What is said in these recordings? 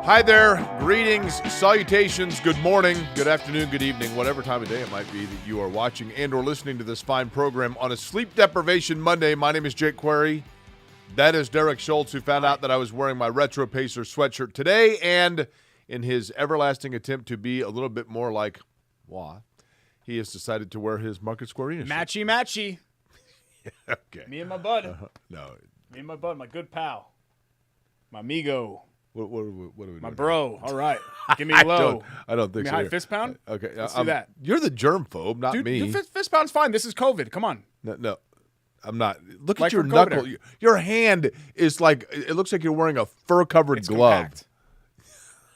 Hi there. Greetings, salutations, good morning, good afternoon, good evening, whatever time of day it might be that you are watching and or listening to this fine program on a Sleep Deprivation Monday. My name is Jake Query. That is Derek Schultz, who found out that I was wearing my Retro Pacer sweatshirt today, and in his everlasting attempt to be a little bit more like Wah, he has decided to wear his Market Square Arena shirt. Matchy. Okay. Me and my bud. No. Me and my bud, my good pal. My amigo. What are we doing? My bro. All right. Give me I low. don't think Give so. me high fist pound? Okay. Let's do that. You're the germphobe, not Dude, me. Fist pound's fine. This is COVID. Come on. No, I'm not. Look Like at your from COVID knuckle. era. Your hand is like, it looks like you're wearing a fur-covered It's glove. compact.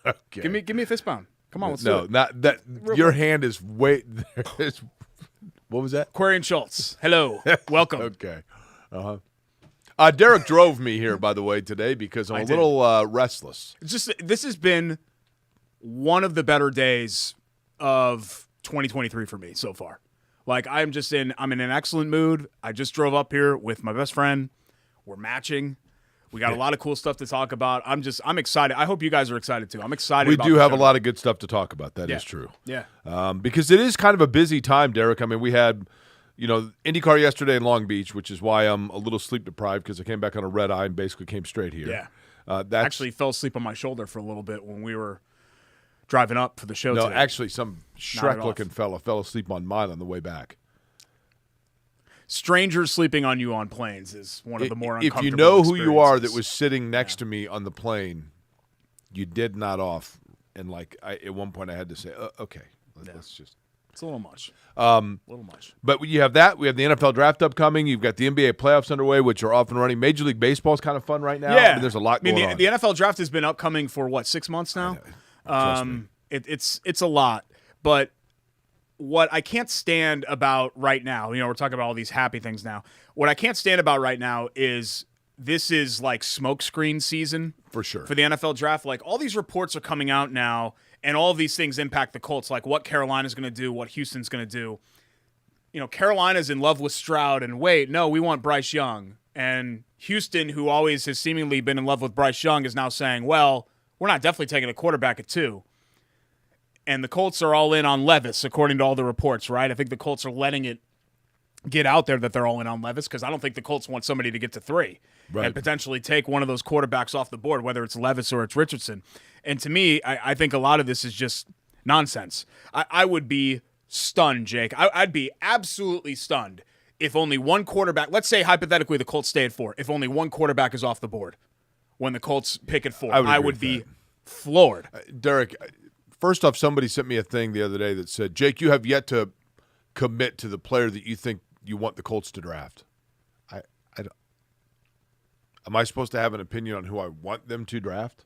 Okay. Give me a fist pound. Come on, let's do it. Not that. Your hand is way. What was that? Query and Schultz. Hello. Welcome. Okay. Derek drove me here, by the way, today because I'm a little restless. It's just this has been one of the better days of 2023 for me so far. Like I'm in an excellent mood. I just drove up here with my best friend. We're matching. We got a lot of cool stuff to talk about. I'm excited. I hope you guys are excited too. I'm excited. We do have a lot of good stuff to talk about. That is true. Yeah. Because it is kind of a busy time, Derek. I mean, we had, IndyCar yesterday in Long Beach, which is why I'm a little sleep deprived because I came back on a red eye and basically came straight here. Yeah. Actually fell asleep on my shoulder for a little bit when we were driving up for the show today. Actually, some Shrek-looking fella fell asleep on mine on the way back. Strangers sleeping on you on planes is one of the more uncomfortable If you know who you are that experiences. was sitting next to me on the plane, you did nod off. And, at one point I had to say, okay, let's just. It's a little much. But you have that. We have the NFL draft upcoming. You've got the NBA playoffs underway, which are off and running. Major League Baseball is kind of fun right now. Yeah. I mean, there's a lot going on. The NFL draft has been upcoming for, 6 months now? Trust me. It's a lot. But what I can't stand about right now, we're talking about all these happy things now. What I can't stand about right now is this is like smokescreen season. For sure. For the NFL draft. Like all these reports are coming out now, and all of these things impact the Colts, like what Carolina's going to do, what Houston's going to do. Carolina's in love with Stroud, and wait, no, we want Bryce Young. And Houston, who always has seemingly been in love with Bryce Young, is now saying, well, we're not definitely taking a quarterback at 2. And the Colts are all in on Levis, according to all the reports, right? I think the Colts are letting it get out there that they're all in on Levis because I don't think the Colts want somebody to get to 3 and potentially take one of those quarterbacks off the board, whether it's Levis or it's Richardson. And to me, I think a lot of this is just nonsense. I would be stunned, Jake. I'd be absolutely stunned if only one quarterback, let's say hypothetically the Colts stay at 4, if only one quarterback is off the board when the Colts pick at 4. I would be floored. Derek, first off, somebody sent me a thing the other day that said, Jake, you have yet to commit to the player that you think you want the Colts to draft. I don't. Am I supposed to have an opinion on who I want them to draft?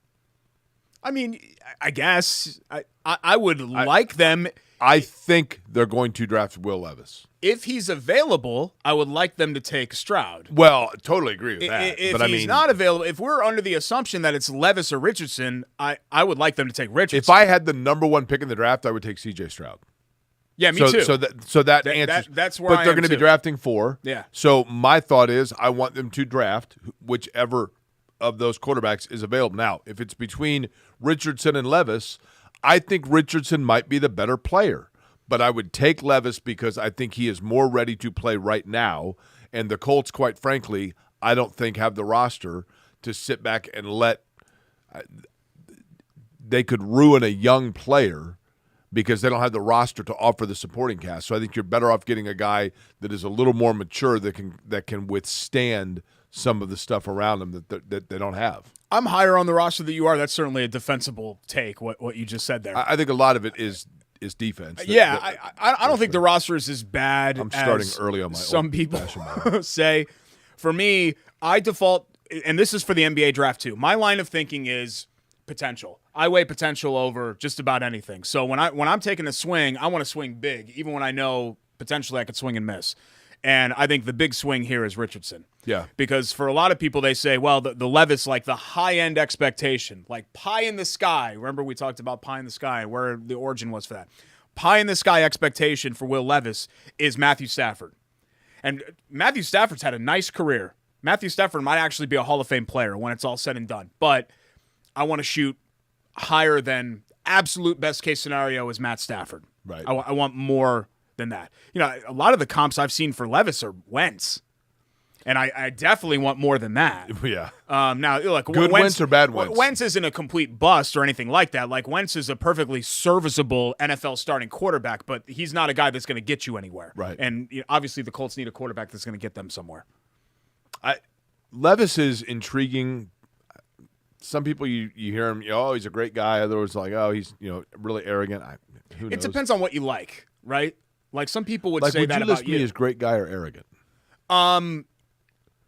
I mean, I guess I would like them. I think they're going to draft Will Levis. If he's available, I would like them to take Stroud. Well, I totally agree with that. If he's not available, if we're under the assumption that it's Levis or Richardson, I would like them to take Richardson. If I had the number 1 pick in the draft, I would take C.J. Stroud. Yeah, me too. So that answers. That's where but they're going to be drafting 4. Yeah. So my thought is I want them to draft whichever of those quarterbacks is available. Now, if it's between Richardson and Levis, I think Richardson might be the better player. But I would take Levis because I think he is more ready to play right now. And the Colts, quite frankly, I don't think have the roster to sit back and let they could ruin a young player because they don't have the roster to offer the supporting cast. So I think you're better off getting a guy that is a little more mature that can withstand some of the stuff around them that they don't have. I'm higher on the roster than you are. That's certainly a defensible take, what you just said there. I think a lot of it is defense. I don't think the roster is as bad I'm starting as early on my some people say. For me, I default, and this is for the NBA draft too, my line of thinking is potential. I weigh potential over just about anything. So when I'm taking a swing, I want to swing big, even when I know potentially I could swing and miss. And I think the big swing here is Richardson. Yeah. Because for a lot of people, they say, well, the Levis, like the high-end expectation, like pie in the sky. Remember we talked about pie in the sky, where the origin was for that. Pie in the sky expectation for Will Levis is Matthew Stafford. And Matthew Stafford's had a nice career. Matthew Stafford might actually be a Hall of Fame player when it's all said and done. But I want to shoot higher than absolute best case scenario is Matt Stafford. Right. I want more than that. A lot of the comps I've seen for Levis are Wentz. And I definitely want more than that. Yeah. Now, look, good Wentz or bad Wentz? Wentz isn't a complete bust or anything like that. Like, Wentz is a perfectly serviceable NFL starting quarterback, but he's not a guy that's going to get you anywhere. Right. And obviously the Colts need a quarterback that's going to get them somewhere. Levis is intriguing. Some people you hear him, he's a great guy. Others like, he's really arrogant. Who knows? It depends on what you like, right? Like, some people would like, say would that you about list me as great guy or arrogant?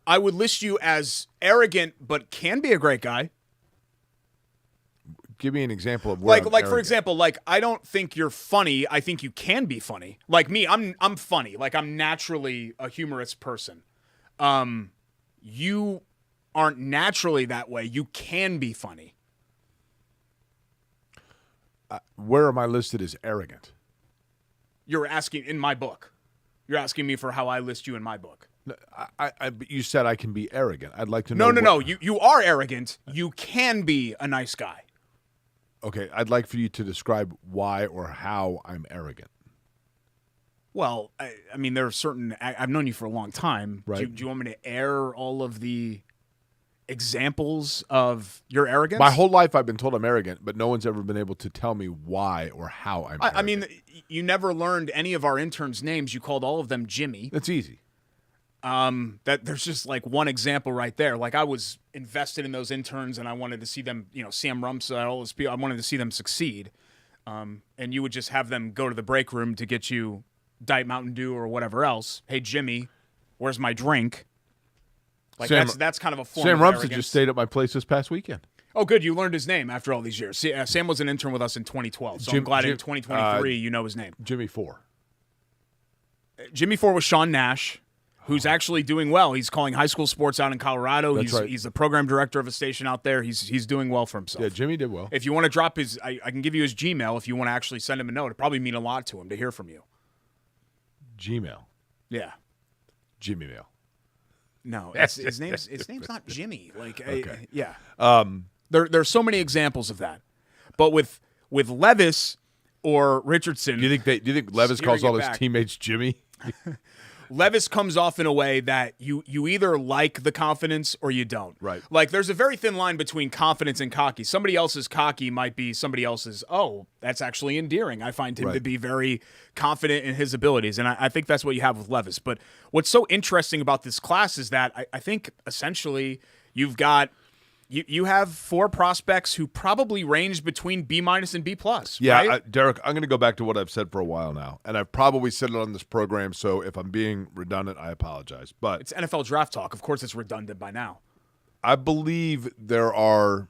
I would list you as arrogant, but can be a great guy. Give me an example of where like for example, like, I don't think you're funny. I think you can be funny. Like me, I'm funny. Like, I'm naturally a humorous person. You aren't naturally that way. You can be funny. Where am I listed as arrogant? You're asking in my book. You're asking me for how I list you in my book. But you said I can be arrogant. I'd like to know. No. You are arrogant. You can be a nice guy. Okay, I'd like for you to describe why or how I'm arrogant. Well, I mean, there are certain. I've known you for a long time. Right. Do you want me to air all of the examples of your arrogance? My whole life I've been told I'm arrogant, but no one's ever been able to tell me why or how I'm arrogant. I mean, you never learned any of our interns' names. You called all of them Jimmy. That's easy. That there's just like one example right there. Like, I was invested in those interns and I wanted to see them, Sam Rumsfeld, all those people, I wanted to see them succeed. And you would just have them go to the break room to get you Diet Mountain Dew or whatever else. Hey, Jimmy, where's my drink? Like, that's kind of a form Sam of Rumsfeld arrogance. just stayed at my place this past weekend. Oh, good. You learned his name after all these years. Sam was an intern with us in 2012, so I'm glad in 2023 you know his name. Jimmy Four. Jimmy Four was Sean Nash, who's actually doing well. He's calling high school sports out in Colorado. That's right. He's the program director of a station out there. He's doing well for himself. Yeah, Jimmy did well. If you want to drop his, I can give you his Gmail if you want to actually send him a note. It'd probably mean a lot to him to hear from you. Gmail. Yeah. Jimmy Mail. No, his name's not Jimmy. Like, Okay. Yeah. There's so many examples of that, but with Levis or Richardson, Do you think Levis calls all his teammates Jimmy? Levis comes off in a way that you either like the confidence or you don't. Right. Like, there's a very thin line between confidence and cocky. Somebody else's cocky might be somebody else's, that's actually endearing. I find him to be very confident in his abilities, and I think that's what you have with Levis. But what's so interesting about this class is that I think essentially you've got you have four prospects who probably range between B- and B+. Yeah, right? Derek, I'm going to go back to what I've said for a while now, and I've probably said it on this program, so if I'm being redundant, I apologize. But it's NFL draft talk. Of course it's redundant by now. I believe there are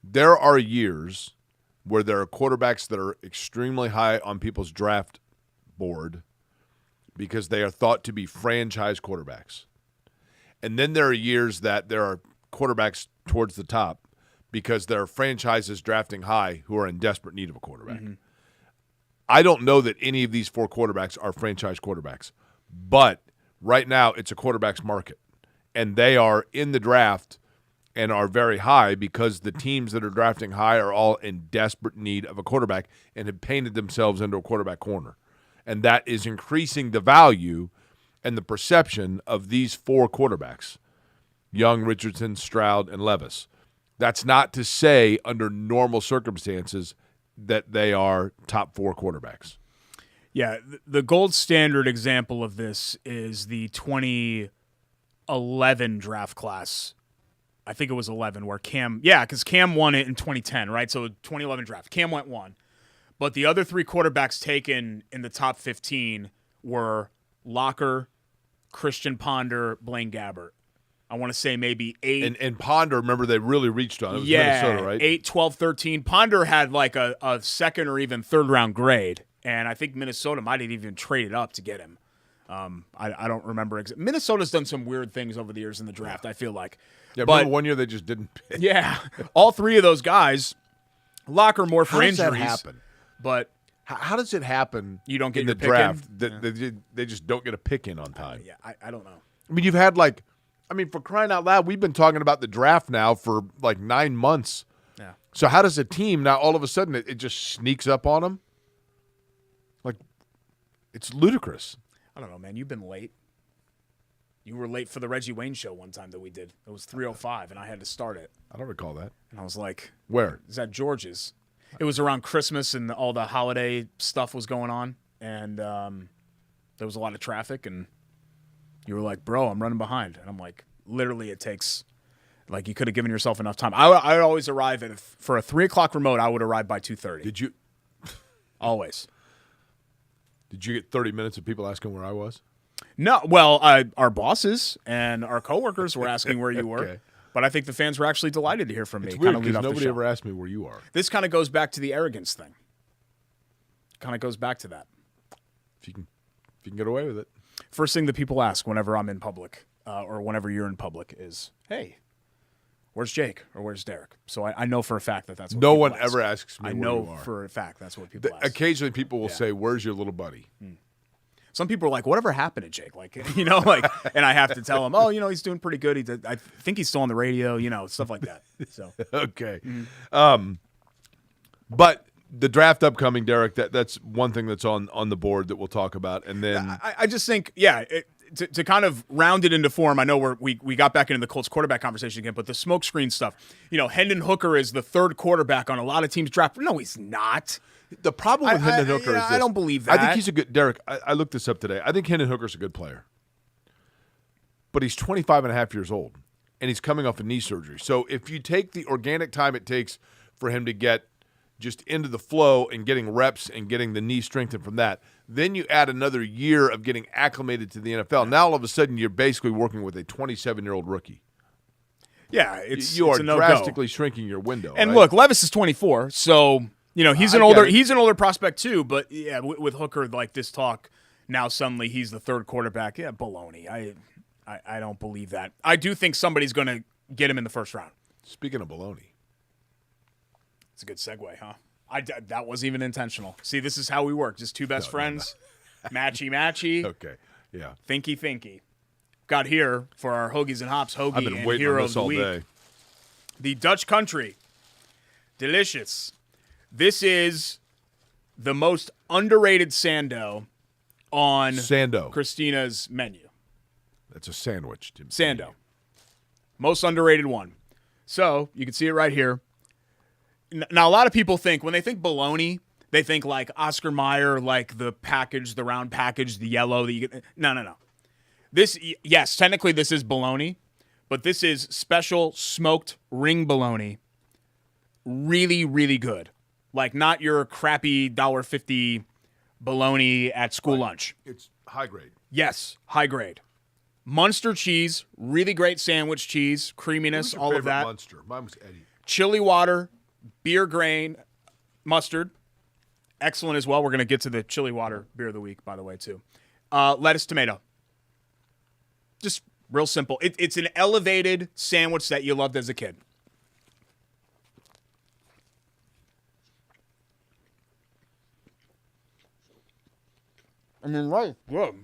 years where there are quarterbacks that are extremely high on people's draft board because they are thought to be franchise quarterbacks. And then there are years that there are quarterbacks towards the top because there are franchises drafting high who are in desperate need of a quarterback. Mm-hmm. I don't know that any of these four quarterbacks are franchise quarterbacks, but right now it's a quarterback's market, and they are in the draft and are very high because the teams that are drafting high are all in desperate need of a quarterback and have painted themselves into a quarterback corner, and that is increasing the value and the perception of these four quarterbacks. Young, Richardson, Stroud, and Levis. That's not to say under normal circumstances that they are top four quarterbacks. Yeah, the gold standard example of this is the 2011 draft class. I think it was 11 where because Cam won it in 2010, right? So 2011 draft. Cam went one. But the other three quarterbacks taken in the top 15 were Locker, Christian Ponder, Blaine Gabbert. I want to say maybe 8. And Ponder, remember, they really reached on it. It was Minnesota, right? 8, 12, 13. Ponder had like a second or even third round grade, and I think Minnesota might have even traded up to get him. I don't remember. Minnesota's done some weird things over the years in the draft, I feel like. Yeah, but one year they just didn't pick. Yeah, all three of those guys, Locker more for injuries. How does that happen? But how does it happen you don't get in your the pick draft in? that they just don't get a pick in on time? I don't know. I mean, you've had for crying out loud, we've been talking about the draft now for like 9 months. Yeah. So how does a team now all of a sudden it just sneaks up on them? Like, it's ludicrous. I don't know, man. You've been late. You were late for the Reggie Wayne show one time that we did. It was 3:05, and I had to start it. I don't recall that. And I was like, where? Is that George's? It was around Christmas, and all the holiday stuff was going on, and there was a lot of traffic, and you were like, bro, I'm running behind. And I'm like, literally, it takes, like, you could have given yourself enough time. I would always arrive for a 3 o'clock remote, I would arrive by 2:30. Did you? Always. Did you get 30 minutes of people asking where I was? No. Well, our bosses and our coworkers were asking where you were. Okay. But I think the fans were actually delighted to hear from me. It's weird Kinda lead because off the nobody show. ever asked me where you are. This kind of goes back to the arrogance thing. Kind of goes back to that. If you can get away with it. First thing that people ask whenever I'm in public or whenever you're in public is, hey, where's Jake or where's Derek? So I know for a fact that's what No people one ask. ever asks me I where know you are. for a fact that's what people ask. Occasionally people will say, where's your little buddy? Some people are like, whatever happened to Jake? Like, like, and I have to tell them, oh, he's doing pretty good. I think he's still on the radio, stuff like that. So Okay. But the draft upcoming, Derek, that's one thing that's on the board that we'll talk about. And then I just think, to kind of round it into form, I know we got back into the Colts quarterback conversation again, but the smokescreen stuff, Hendon Hooker is the third quarterback on a lot of teams' draft. No, he's not. the problem with Hendon Hooker is this. I don't believe that. I think he's a good – Derek, I looked this up today. I think Hendon Hooker's a good player. But he's 25 and a half years old, and he's coming off a knee surgery. So if you take the organic time it takes for him to get just into the flow and getting reps and getting the knee strengthened from that, then you add another year of getting acclimated to the NFL. Now all of a sudden you're basically working with a 27-year-old rookie. Yeah, you are it's a no-go. drastically shrinking your window. And right? look, Levis is 24, so he's an older prospect too. But yeah, with Hooker, like this talk now, suddenly he's the third quarterback. Yeah, baloney. I don't believe that. I do think somebody's going to get him in the first round. Speaking of baloney, it's a good segue, huh? That wasn't even intentional. See, this is how we work. Just two best friends, matchy. Okay, yeah. Thinky. Got here for our Hoagies and Hops I've been and waiting Hero on of this the all Week. day. The Dutch Country. Delicious. This is the most underrated Sando on Sando. Christina's menu. That's a sandwich. Sando. Most underrated one. So, you can see it right here. Now, a lot of people think, when they think bologna, they think like Oscar Mayer, like the package, the round package, the yellow that you get. No. Yes, technically this is bologna, but this is special smoked ring bologna. Really, really good. Like not your crappy $1.50 bologna at school lunch. It's high grade. Yes, high grade. Munster cheese, really great sandwich cheese, creaminess, all of that. Munster? Mine was Eddie. Chili water, beer grain, mustard. Excellent as well. We're going to get to the chili water beer of the week, by the way, too. Lettuce, tomato. Just real simple. It's an elevated sandwich that you loved as a kid. I mean, right. Good.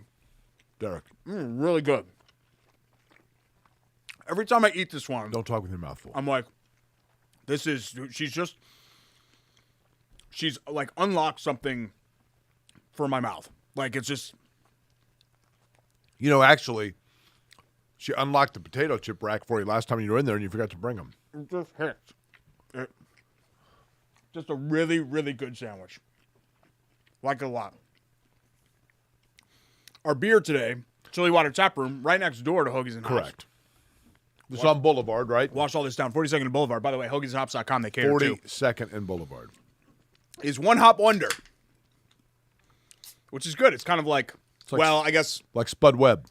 Derek. Really good. Every time I eat this one, Don't talk with your mouth full. I'm like, she's like unlocked something for my mouth. Like it's just. Actually, she unlocked the potato chip rack for you last time you were in there and you forgot to bring them. It just hits. Just a really, really good sandwich. Like it a lot. Our beer today, Chili Water Tap Room, right next door to Hoagies and Hops. Correct. It's on Boulevard, right? Wash all this down. 42nd and Boulevard. By the way, hoagiesandhops.com, they cater to. 42nd and Boulevard. Is one hop wonder, which is good. It's kind of like I guess Like Spud Webb.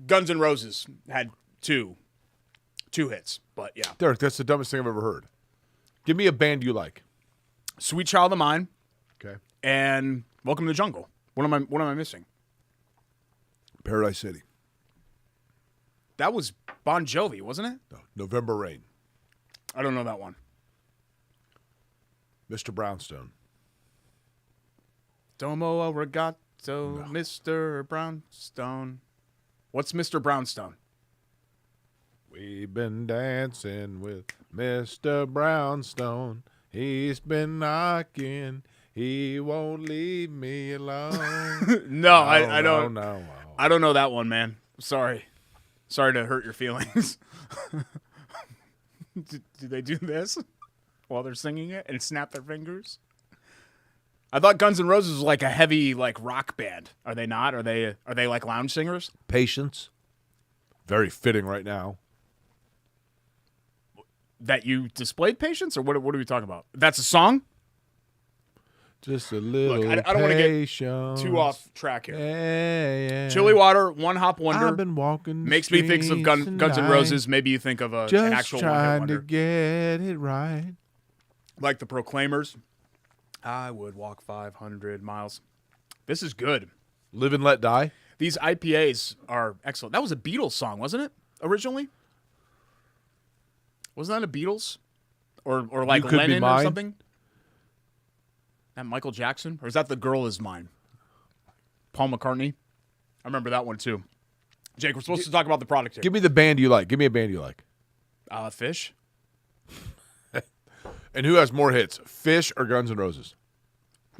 Guns N' Roses had two hits, but yeah. Derek, that's the dumbest thing I've ever heard. Give me a band you like. Sweet Child of Mine Okay. and Welcome to the Jungle. What am I missing? Paradise City. That was Bon Jovi, wasn't it? No. November Rain. I don't know that one. Mr. Brownstone. Domo arigato, Mr. Brownstone. What's Mr. Brownstone? We've been dancing with Mr. Brownstone. He's been knocking. He won't leave me alone. No, I don't. No. I don't know that one, man. Sorry to hurt your feelings. do they do this while they're singing it and snap their fingers? I thought Guns N' Roses was like a heavy like rock band. Are they not? Are they like lounge singers? Patience. Very fitting right now. That you displayed patience, or what are we talking about? That's a song? Just a little Look, I don't want to get too off track here. Yeah. Chili Water, One Hop Wonder. I've been walking makes me think of Guns N' Roses. Maybe you think of an actual one-hit wonder. Just trying to get it right. Like the Proclaimers. I would walk 500 miles. This is good. Live and Let Die. These IPAs are excellent. That was a Beatles song, wasn't it, originally? Wasn't that a Beatles? Or like Lennon or something? That Michael Jackson? Or is that The Girl Is Mine? Paul McCartney? I remember that one, too. Jake, we're supposed to talk about the product here. Give me the band you like. Give me a band you like. Fish. And who has more hits, Fish or Guns N' Roses?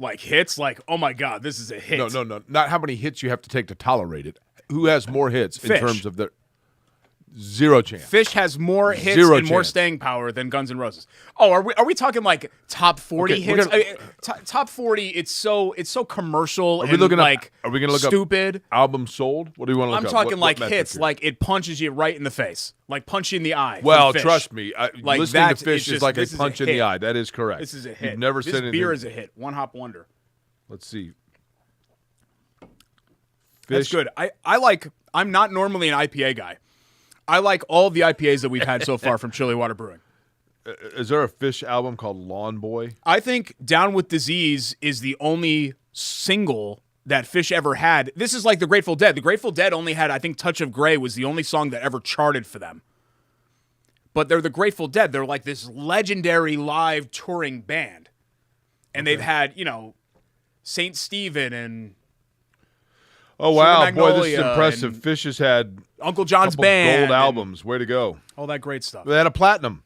Like hits? Like, oh, my God, this is a hit. No. Not how many hits you have to take to tolerate it. Who has more hits Fish. In terms of their... Zero chance. Fish has more hits and more staying power than Guns N' Roses. Oh, are we talking like top 40 hits? Top 40. It's so commercial and like are we gonna look stupid. Up albums sold? What do you want to look up? up? I'm talking like hits, like it punches you right in the face, like punch you in the eye. Well, trust me, like listening to Fish is like a punch in the eye. That is correct. This is a hit. You've never this said anything. beer is a hit. One Hop Wonder. Let's see. Fish. That's good. I'm not normally an IPA guy. I like all the IPAs that we've had so far from Chili Water Brewing. Is there a Fish album called Lawn Boy? I think Down with Disease is the only single that Fish ever had. This is like the Grateful Dead. The Grateful Dead only had, I think, Touch of Grey was the only song that ever charted for them. But they're the Grateful Dead. They're like this legendary live touring band. And they've had, St. Stephen and... Oh, wow. Boy, this is impressive. Fish has had Uncle John's Band. Gold albums. Way to go. All that great stuff. They had a platinum.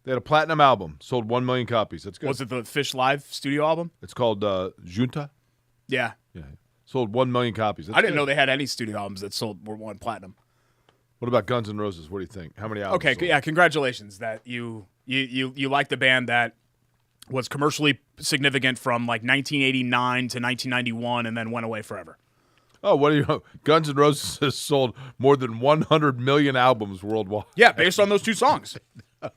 They had a platinum album. Sold 1 million copies. That's good. Was it the Fish Live studio album? It's called Junta. Yeah. Sold 1 million copies. I didn't know they had any studio albums that were one platinum. What about Guns N' Roses? What do you think? How many albums? Okay, sold? yeah, congratulations that you like the band that was commercially significant from like 1989 to 1991 and then went away forever. Oh, what do you know? Guns N' Roses has sold more than 100 million albums worldwide. Yeah, based on those two songs.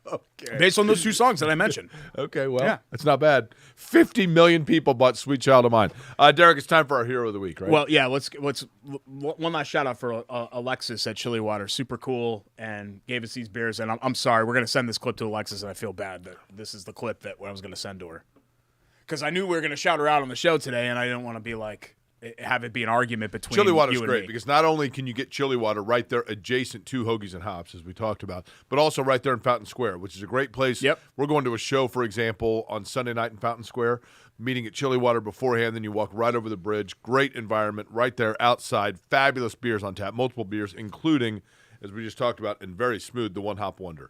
Okay. Based on those two songs that I mentioned. Okay, well, That's not bad. 50 million people bought Sweet Child of Mine. Derek, it's time for our hero of the week, right? Well, yeah, let's one last shout out for Alexis at Chili Water. Super cool and gave us these beers. And I'm sorry, we're going to send this clip to Alexis, and I feel bad that this is the clip that I was going to send to her. Because I knew we were going to shout her out on the show today, and I didn't want to be like, have it be an argument between Chili Water's you and great me. because not only can you get Chili Water right there adjacent to Hoagies and Hops, as we talked about, but also right there in Fountain Square, which is a great place. Yep. We're going to a show, for example, on Sunday night in Fountain Square, meeting at Chili Water beforehand, then you walk right over the bridge. Great environment right there outside. Fabulous beers on tap, multiple beers, including, as we just talked about, and very smooth, the One Hop Wonder.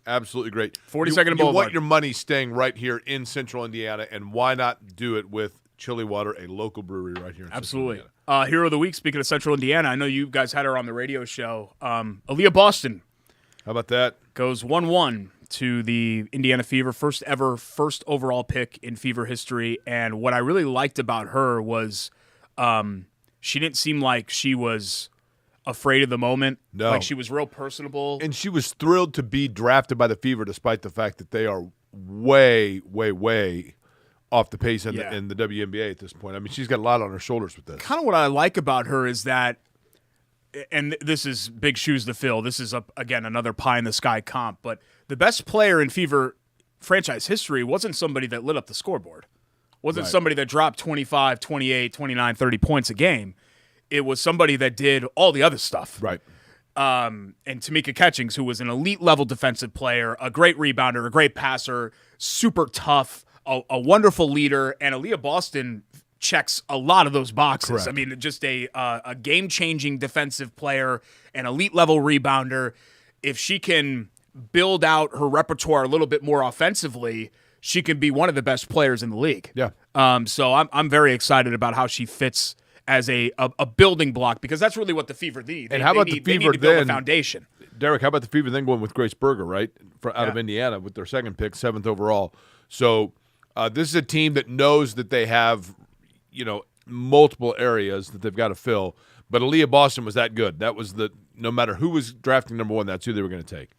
Absolutely great. 42nd You Boulevard. want your money staying right here in Central Indiana, and why not do it with Chili Water, a local brewery right here in Absolutely. Central Indiana. Hero of the week, speaking of Central Indiana, I know you guys had her on the radio show. Aaliyah Boston How about that? goes 1-1 to the Indiana Fever, first overall pick in Fever history. And what I really liked about her was she didn't seem like she was afraid of the moment. No. Like she was real personable. And she was thrilled to be drafted by the Fever despite the fact that they are way, way, way off the pace in the WNBA at this point. I mean, she's got a lot on her shoulders with this. Kind of what I like about her is that, and this is big shoes to fill, this is, again, another pie-in-the-sky comp, but the best player in Fever franchise history wasn't somebody that lit up the scoreboard. Wasn't somebody that dropped 25, 28, 29, 30 points a game. It was somebody that did all the other stuff. Right. And Tamika Catchings, who was an elite-level defensive player, a great rebounder, a great passer, super tough, a wonderful leader, and Aaliyah Boston checks a lot of those boxes. Correct. I mean, just a game-changing defensive player, an elite-level rebounder. If she can build out her repertoire a little bit more offensively, she can be one of the best players in the league. Yeah. So I'm very excited about how she fits as a building block, because that's really what the Fever need. And how about the they Fever need to build then? a foundation. Derek, how about the Fever then going with Grace Berger, right, out of Indiana with their second pick, 7th overall. So this is a team that knows that they have, multiple areas that they've got to fill. But Aaliyah Boston was that good. That was no matter who was drafting number 1, that's who they were going to take.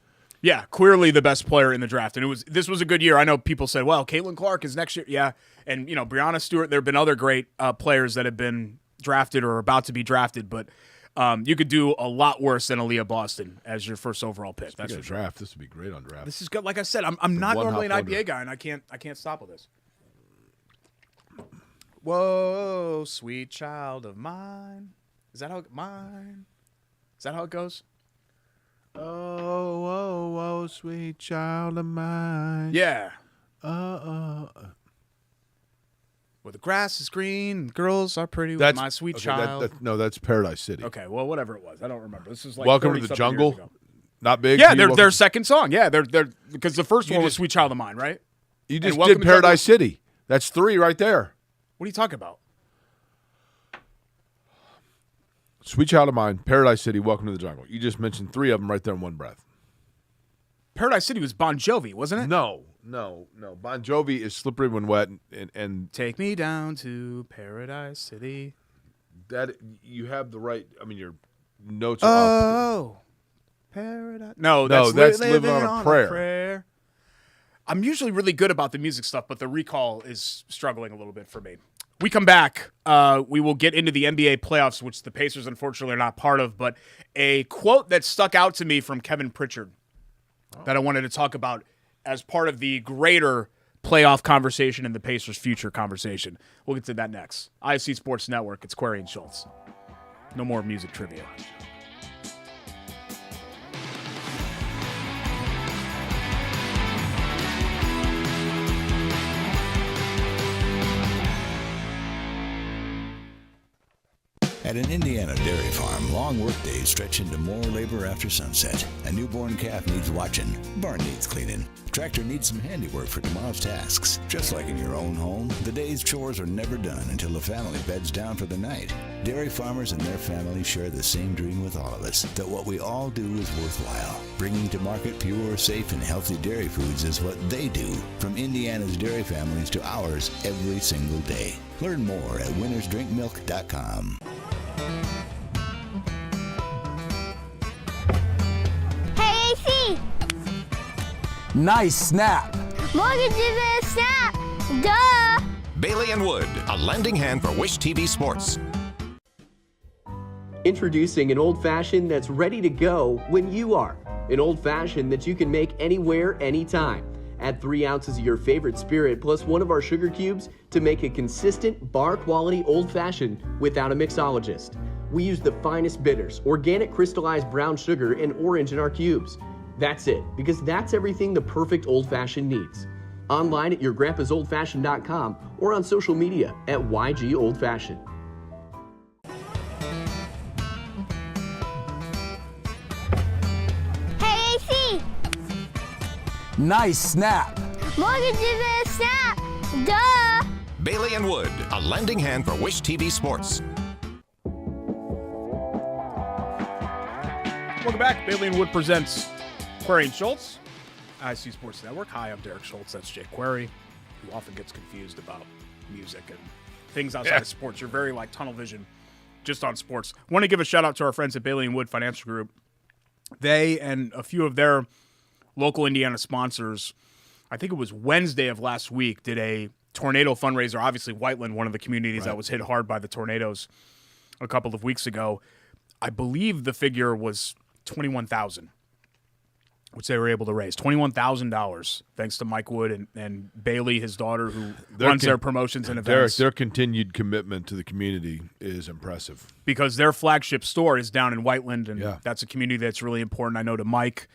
Yeah, clearly the best player in the draft. And this was a good year. I know people said, well, Caitlin Clark is next year. Yeah. And, Breonna Stewart, there have been other great players that have been drafted or about to be drafted, but you could do a lot worse than Aaliyah Boston as your first overall pick. That's for sure. Draft. This would be great on draft. This is good. Like I said, I'm not normally an IPA guy, and I can't stop with this. Whoa, sweet child of mine. Is that how it goes? Oh, sweet child of mine. Yeah. Where the grass is green and girls are pretty with my sweet child. That's Paradise City. Okay, well, whatever it was. I don't remember. This is like Welcome to the Jungle. Not big. Yeah, their second song. Yeah, they're because the first one was Sweet Child of Mine, right? You just did Paradise City. That's 3 right there. What are you talking about? Sweet Child of Mine, Paradise City, Welcome to the Jungle. You just mentioned 3 of them right there in one breath. Paradise City was Bon Jovi, wasn't it? No. Bon Jovi is Slippery When Wet and Take Me Down to Paradise City. That you have the right. I mean, your notes are off. Paradise. No, that's Living on a Prayer. I'm usually really good about the music stuff, but the recall is struggling a little bit for me. We come back. We will get into the NBA playoffs, which the Pacers unfortunately are not part of, but a quote that stuck out to me from Kevin Pritchard that I wanted to talk about as part of the greater playoff conversation and the Pacers' future conversation. We'll get to that next. ISC Sports Network. It's Query and Schultz. No more music trivia. At an Indiana dairy farm, long workdays stretch into more labor after sunset. A newborn calf needs watching. Barn needs cleaning. Tractor needs some handiwork for tomorrow's tasks. Just like in your own home, the day's chores are never done until the family beds down for the night. Dairy farmers and their families share the same dream with all of us, that what we all do is worthwhile. Bringing to market pure, safe, and healthy dairy foods is what they do, from Indiana's dairy families to ours every single day. Learn more at winnersdrinkmilk.com. Hey, AC! Nice snap. Mortgage is a snap! Duh! Bailey & Wood, a lending hand for Wish TV Sports. Introducing an old-fashioned that's ready to go when you are. An old-fashioned that you can make anywhere, anytime. Add 3 ounces of your favorite spirit plus 1 of our sugar cubes to make a consistent bar-quality old-fashioned without a mixologist. We use the finest bitters, organic crystallized brown sugar, and orange in our cubes. That's it, because that's everything the perfect old-fashioned needs. Online at yourgrandpasoldfashioned.com or on social media at YG Old Fashioned. Hey, AC! Nice snap. Mortgage is a snap! Duh! Bailey & Wood, a lending hand for Wish TV Sports. Welcome back. Bailey & Wood presents Query and Schultz, ISC Sports Network. Hi, I'm Derek Schultz. That's Jake Query, who often gets confused about music and things outside of sports. You're very tunnel vision just on sports. I want to give a shout out to our friends at Bailey & Wood Financial Group. They and a few of their local Indiana sponsors, I think it was Wednesday of last week, did a tornado fundraiser. Obviously, Whiteland, one of the communities that was hit hard by the tornadoes a couple of weeks ago. I believe the figure was $21,000, which they were able to raise. $21,000, thanks to Mike Wood and Bailey, his daughter, who runs their promotions and events. Derek, their continued commitment to the community is impressive. Because their flagship store is down in Whiteland, and Yeah. that's a community that's really important, I know, to Mike.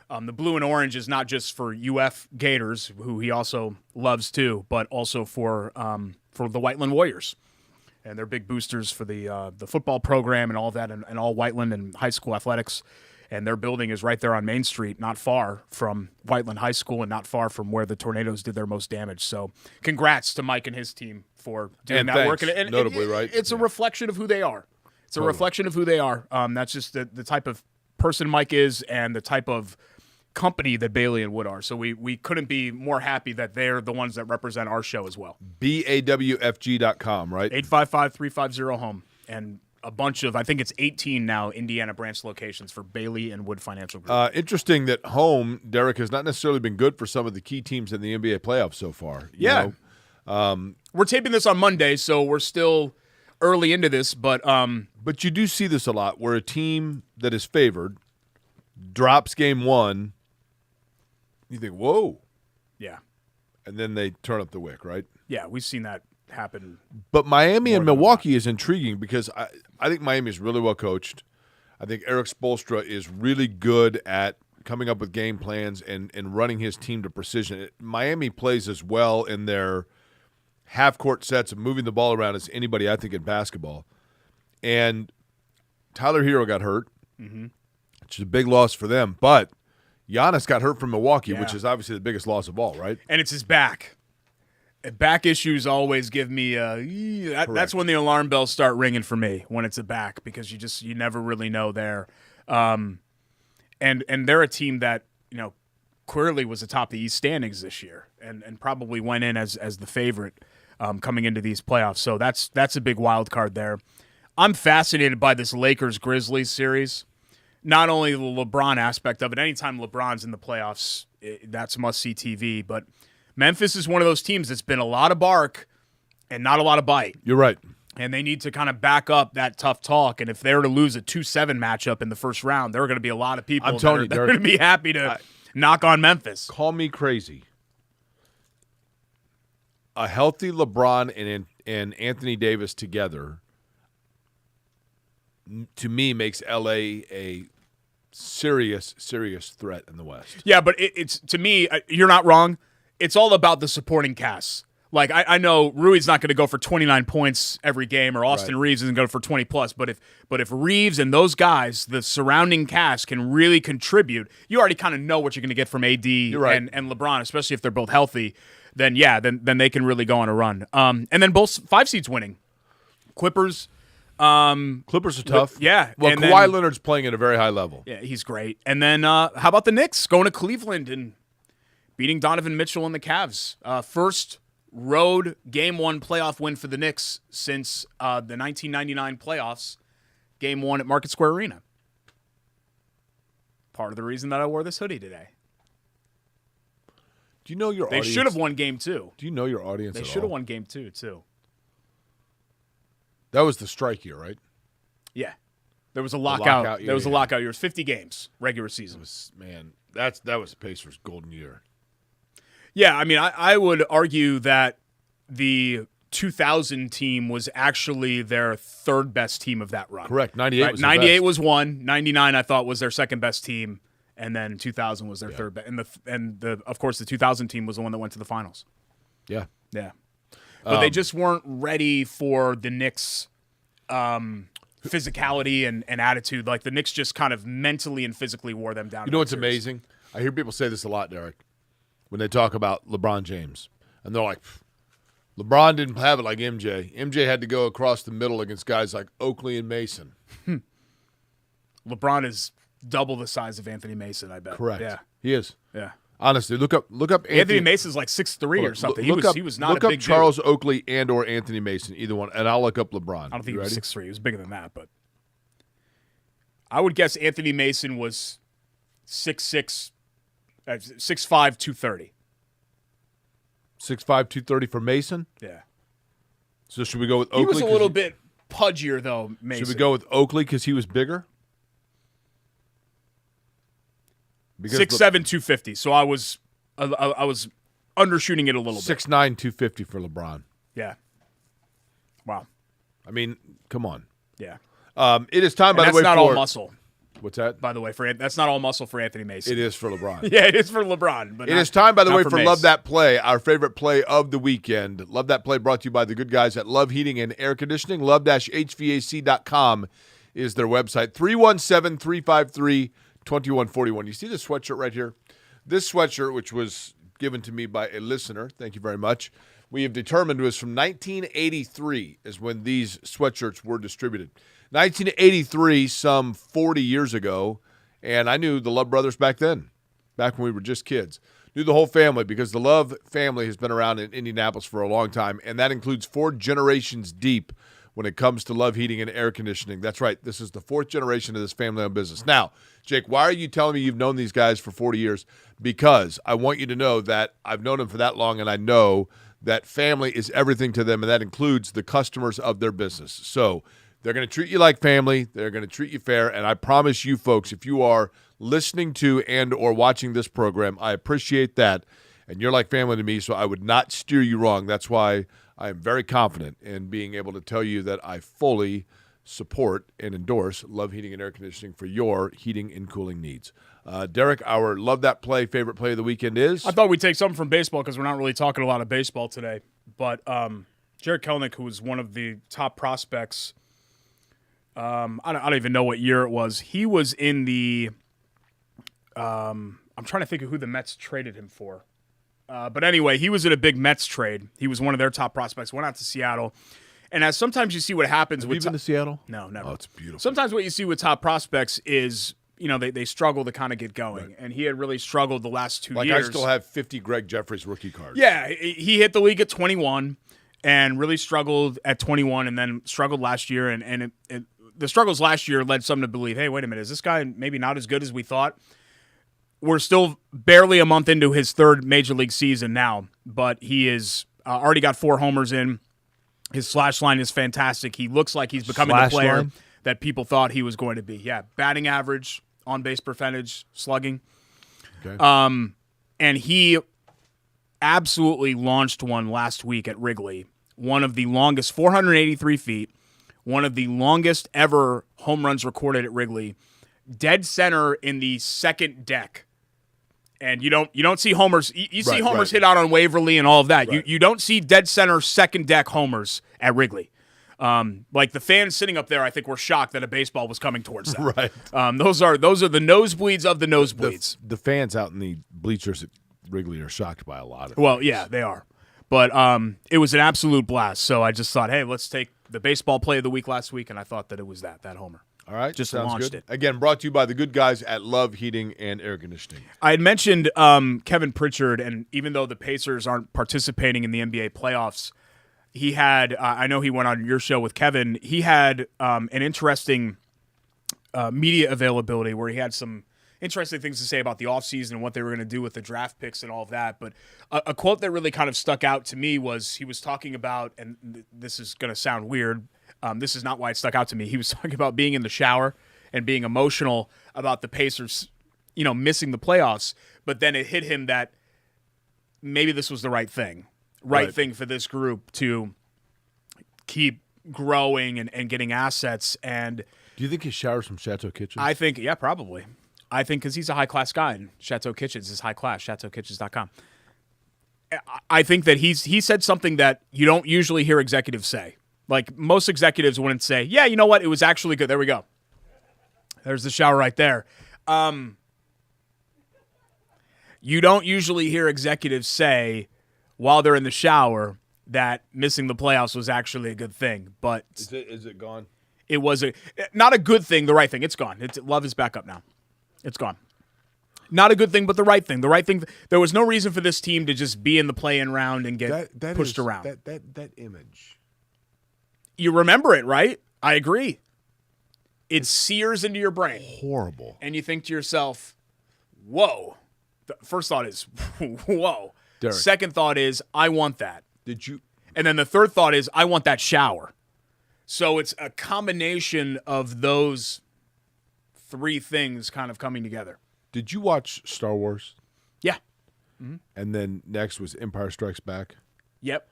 The blue and orange is not just for UF Gators, who he also loves too, but also for the Whiteland Warriors. And they're big boosters for the football program and all that, and all Whiteland and high school athletics. And their building is right there on Main Street, not far from Whiteland High School and not far from where the tornadoes did their most damage. So congrats to Mike and his team for doing And that work. thanks, And notably, right? It's a reflection of who they are. It's a reflection of who they are. That's just the type of person Mike is and the type of company that Bailey and Wood are. So we couldn't be more happy that they're the ones that represent our show as well. BAWFG.com, right? 855-350-HOME. And a bunch of, I think it's 18 now, Indiana branch locations for Bailey and Wood Financial Group. Interesting that home, Derek, has not necessarily been good for some of the key teams in the NBA playoffs so far. You know? We're taping this on Monday, so we're still early into this, but you do see this a lot where a team that is favored drops game one. You think, whoa. yeah. And then they turn up the wick, right? Yeah, we've seen that happen. But Miami and More than Milwaukee is intriguing because I think Miami is really well coached. I think Eric Spoelstra is really good at coming up with game plans and running his team to precision. Miami plays as well in their half-court sets of moving the ball around as anybody, I think, in basketball. And Tyler Hero got hurt, which is a big loss for them. But Giannis got hurt from Milwaukee, which is obviously the biggest loss of all, right? And it's his back. Back issues always give me that's when the alarm bells start ringing for me, when it's a back, because you never really know there. And they're a team that, clearly was atop the East standings this year and probably went in as the favorite coming into these playoffs. So that's a big wild card there. I'm fascinated by this Lakers-Grizzlies series. Not only the LeBron aspect of it, anytime LeBron's in the playoffs, that's must-see TV, but Memphis is one of those teams that's been a lot of bark and not a lot of bite. You're right. And they need to kind of back up that tough talk. And if they were to lose a 2-7 matchup in the first round, there are going to be a lot of people that are going to be happy to knock on Memphis. Call me crazy. A healthy LeBron and Anthony Davis together, to me, makes LA a serious threat in the West. Yeah, but it's to me, you're not wrong. It's all about the supporting cast. Like, I know Rui's not going to go for 29 points every game, or Austin Reeves isn't going to go for 20+, but if Reeves and those guys, the surrounding cast, can really contribute, you already kind of know what you're going to get from AD and LeBron, especially if they're both healthy, then they can really go on a run. And then both 5 seeds winning. Clippers are tough. Well, and Kawhi Leonard's playing at a very high level. Yeah, he's great. And then how about the Knicks going to Cleveland and beating Donovan Mitchell and the Cavs? First road Game 1 playoff win for the Knicks since the 1999 playoffs, Game 1 at Market Square Arena. Part of the reason that I wore this hoodie today. Do you know your audience? They should have won Game 2. Do you know your audience They at should have all? won Game 2, too. That was the strike year, right? Yeah. There was a lockout. Yeah, there was a lockout year. It was 50 games, regular season. That was the Pacers' golden year. Yeah, I mean, I would argue that the 2000 team was actually their third best team of that run. Correct. 98 was 98 was one. 99 I thought was their second best team, and then 2000 was their third best. And of course the 2000 team was the one that went to the finals. Yeah. Yeah. But they just weren't ready for the Knicks' physicality and attitude. Like, the Knicks just kind of mentally and physically wore them down. You know what's amazing? I hear people say this a lot, Derek, when they talk about LeBron James. And they're like, LeBron didn't have it like MJ. MJ had to go across the middle against guys like Oakley and Mason. LeBron is double the size of Anthony Mason, I bet. Correct. Yeah. He is. Yeah. Honestly, look up Anthony Mason's like 6'3" or something. He was not a big Look up Charles dude. Oakley and or Anthony Mason, either one, and I'll look up LeBron. I don't think he was 6'3". He was bigger than that, but I would guess Anthony Mason was 6'6", 6'5", 230. 6'5", 230 for Mason? Yeah. So should we go with Oakley? He was a little bit pudgier, though, Mason. Should we go with Oakley because he was bigger? 6'7", 250. So I was undershooting it a little 6'9", bit. 250 for LeBron. Yeah. Wow. I mean, come on. Yeah. It is time, by the way, that's not for all muscle. What's that? By the way, that's not all muscle for Anthony Mason. It is for LeBron. Yeah, it is for LeBron. But it is time, by the way, for Mace. Love That Play, our favorite play of the weekend. Love That Play brought to you by the good guys at Love Heating and Air Conditioning. Love-HVAC.com is their website. 317-353 2141. You see this sweatshirt right here? This sweatshirt, which was given to me by a listener, thank you very much, we have determined was from 1983 is when these sweatshirts were distributed. 1983, some 40 years ago, and I knew the Love brothers back then, back when we were just kids. Knew the whole family because the Love family has been around in Indianapolis for a long time, and that includes 4 generations deep when it comes to Love heating and air conditioning. That's right. This is the 4th generation of this family-owned business. Now, Jake, why are you telling me you've known these guys for 40 years? Because I want you to know that I've known them for that long, and I know that family is everything to them, and that includes the customers of their business. So they're going to treat you like family. They're going to treat you fair, and I promise you folks, if you are listening to and or watching this program, I appreciate that, and you're like family to me, so I would not steer you wrong. That's why I am very confident in being able to tell you that I fully support and endorse Love Heating and Air Conditioning for your heating and cooling needs. Derek, our Love That Play favorite play of the weekend is? I thought we'd take something from baseball because we're not really talking a lot of baseball today. But Jared Kelenic, who was one of the top prospects, I don't even know what year it was. He was in the I'm trying to think of who the Mets traded him for. But anyway, he was in a big Mets trade. He was one of their top prospects, went out to Seattle. And as sometimes you see what happens Have with you been to Seattle? No, never. Oh, it's beautiful. Sometimes what you see with top prospects is, they struggle to kind of get going. Right. And he had really struggled the last 2 years. Like I still have 50 Greg Jeffries rookie cards. Yeah, he hit the league at 21 and really struggled at 21 and then struggled last year. And the struggles last year led some to believe, hey, wait a minute, is this guy maybe not as good as we thought? We're still barely a month into his 3rd major league season now, but he is already got 4 homers in. His slash line is fantastic. He looks like he's becoming the player that people thought he was going to be. Yeah, batting average, on-base percentage, slugging. Okay. And he absolutely launched one last week at Wrigley, one of the longest, 483 feet, one of the longest ever home runs recorded at Wrigley, dead center in the second deck. And you don't see homers. You see homers hit out on Waverly and all of that. Right. You don't see dead center second deck homers at Wrigley. Like the fans sitting up there, I think were shocked that a baseball was coming towards them. Right. Those are the nosebleeds of the nosebleeds. The fans out in the bleachers at Wrigley are shocked by a lot of Well, things. yeah, they are. But it was an absolute blast. So I just thought, hey, let's take the baseball play of the week last week, and I thought that it was that homer. All right, just sounds launched good. it. Again, brought to you by the good guys at Love Heating and Air Conditioning. I had mentioned Kevin Pritchard, and even though the Pacers aren't participating in the NBA playoffs, he had, I know he went on your show with Kevin, he had an interesting media availability where he had some interesting things to say about the offseason and what they were going to do with the draft picks and all of that. But a quote that really kind of stuck out to me was he was talking about, and this is going to sound weird, this is not why it stuck out to me. He was talking about being in the shower and being emotional about the Pacers, missing the playoffs. But then it hit him that maybe this was the right thing for this group to keep growing and getting assets. And do you think he showers from Chateau Kitchen? I think, yeah, probably. I think because he's a high-class guy, and Chateau Kitchens is high-class, chateaukitchens.com. I think that he said something that you don't usually hear executives say. Like, most executives wouldn't say, yeah, you know what, it was actually good. There we go. There's the shower right there. You don't usually hear executives say, while they're in the shower, that missing the playoffs was actually a good thing. But is it gone? It was not a good thing, the right thing. It's gone. Love is back up now. It's gone. Not a good thing, but the right thing. The right thing. There was no reason for this team to just be in the play-in round and get pushed around. That image. You remember it, right? I agree. It sears into your brain. Horrible. And you think to yourself, whoa. The first thought is, whoa. Derek. Second thought is, I want that. Did you? And then the third thought is, I want that shower. So it's a combination of those 3 things kind of coming together. Did you watch Star Wars? Yeah. Mm-hmm. And then next was Empire Strikes Back? Yep.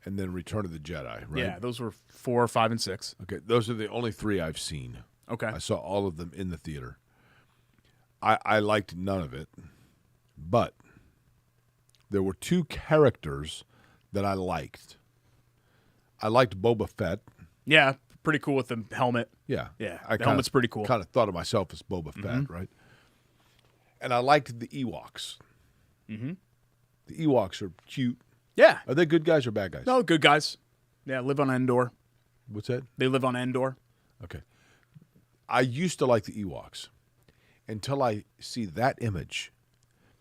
And then Return of the Jedi, right? Yeah, those were 4, 5, and 6. Okay, those are the only 3 I've seen. Okay. I saw all of them in the theater. I liked none of it, but there were 2 characters that I liked. I liked Boba Fett. Yeah, pretty cool with the helmet. Yeah. Yeah, the helmet's pretty cool. Kind of thought of myself as Boba Fett, right? And I liked the Ewoks. Mm-hmm. The Ewoks are cute. Yeah. Are they good guys or bad guys? No, good guys. Yeah, live on Endor. What's that? They live on Endor. Okay. I used to like the Ewoks until I see that image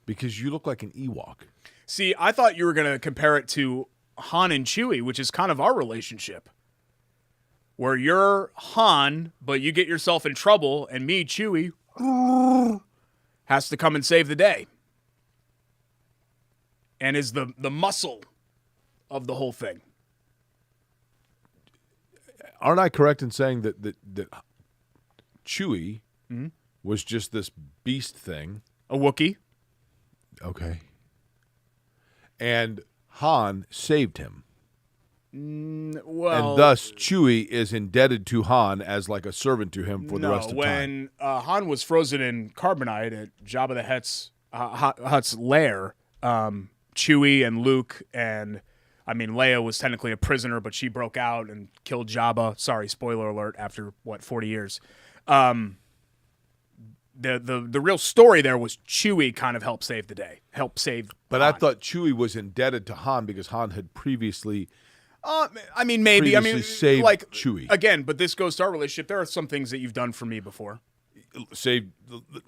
because you look like an Ewok. See, I thought you were going to compare it to Han and Chewie, which is kind of our relationship. Where you're Han, but you get yourself in trouble, and me, Chewie, has to come and save the day. And is the muscle of the whole thing. Aren't I correct in saying that Chewie was just this beast thing? A Wookiee. Okay. And Han saved him. Well, and thus Chewie is indebted to Han as like a servant to him for the rest of time. When Han was frozen in carbonite at Jabba the Hutt's lair, Chewie and Luke and Leia was technically a prisoner, but she broke out and killed Jabba. Sorry, spoiler alert. After 40 years, the real story there was Chewie kind of helped save the day, But Han. I thought Chewie was indebted to Han because Han had previously. Maybe. Saved like Chewie again, but this goes to our relationship. There are some things that you've done for me before. Saved.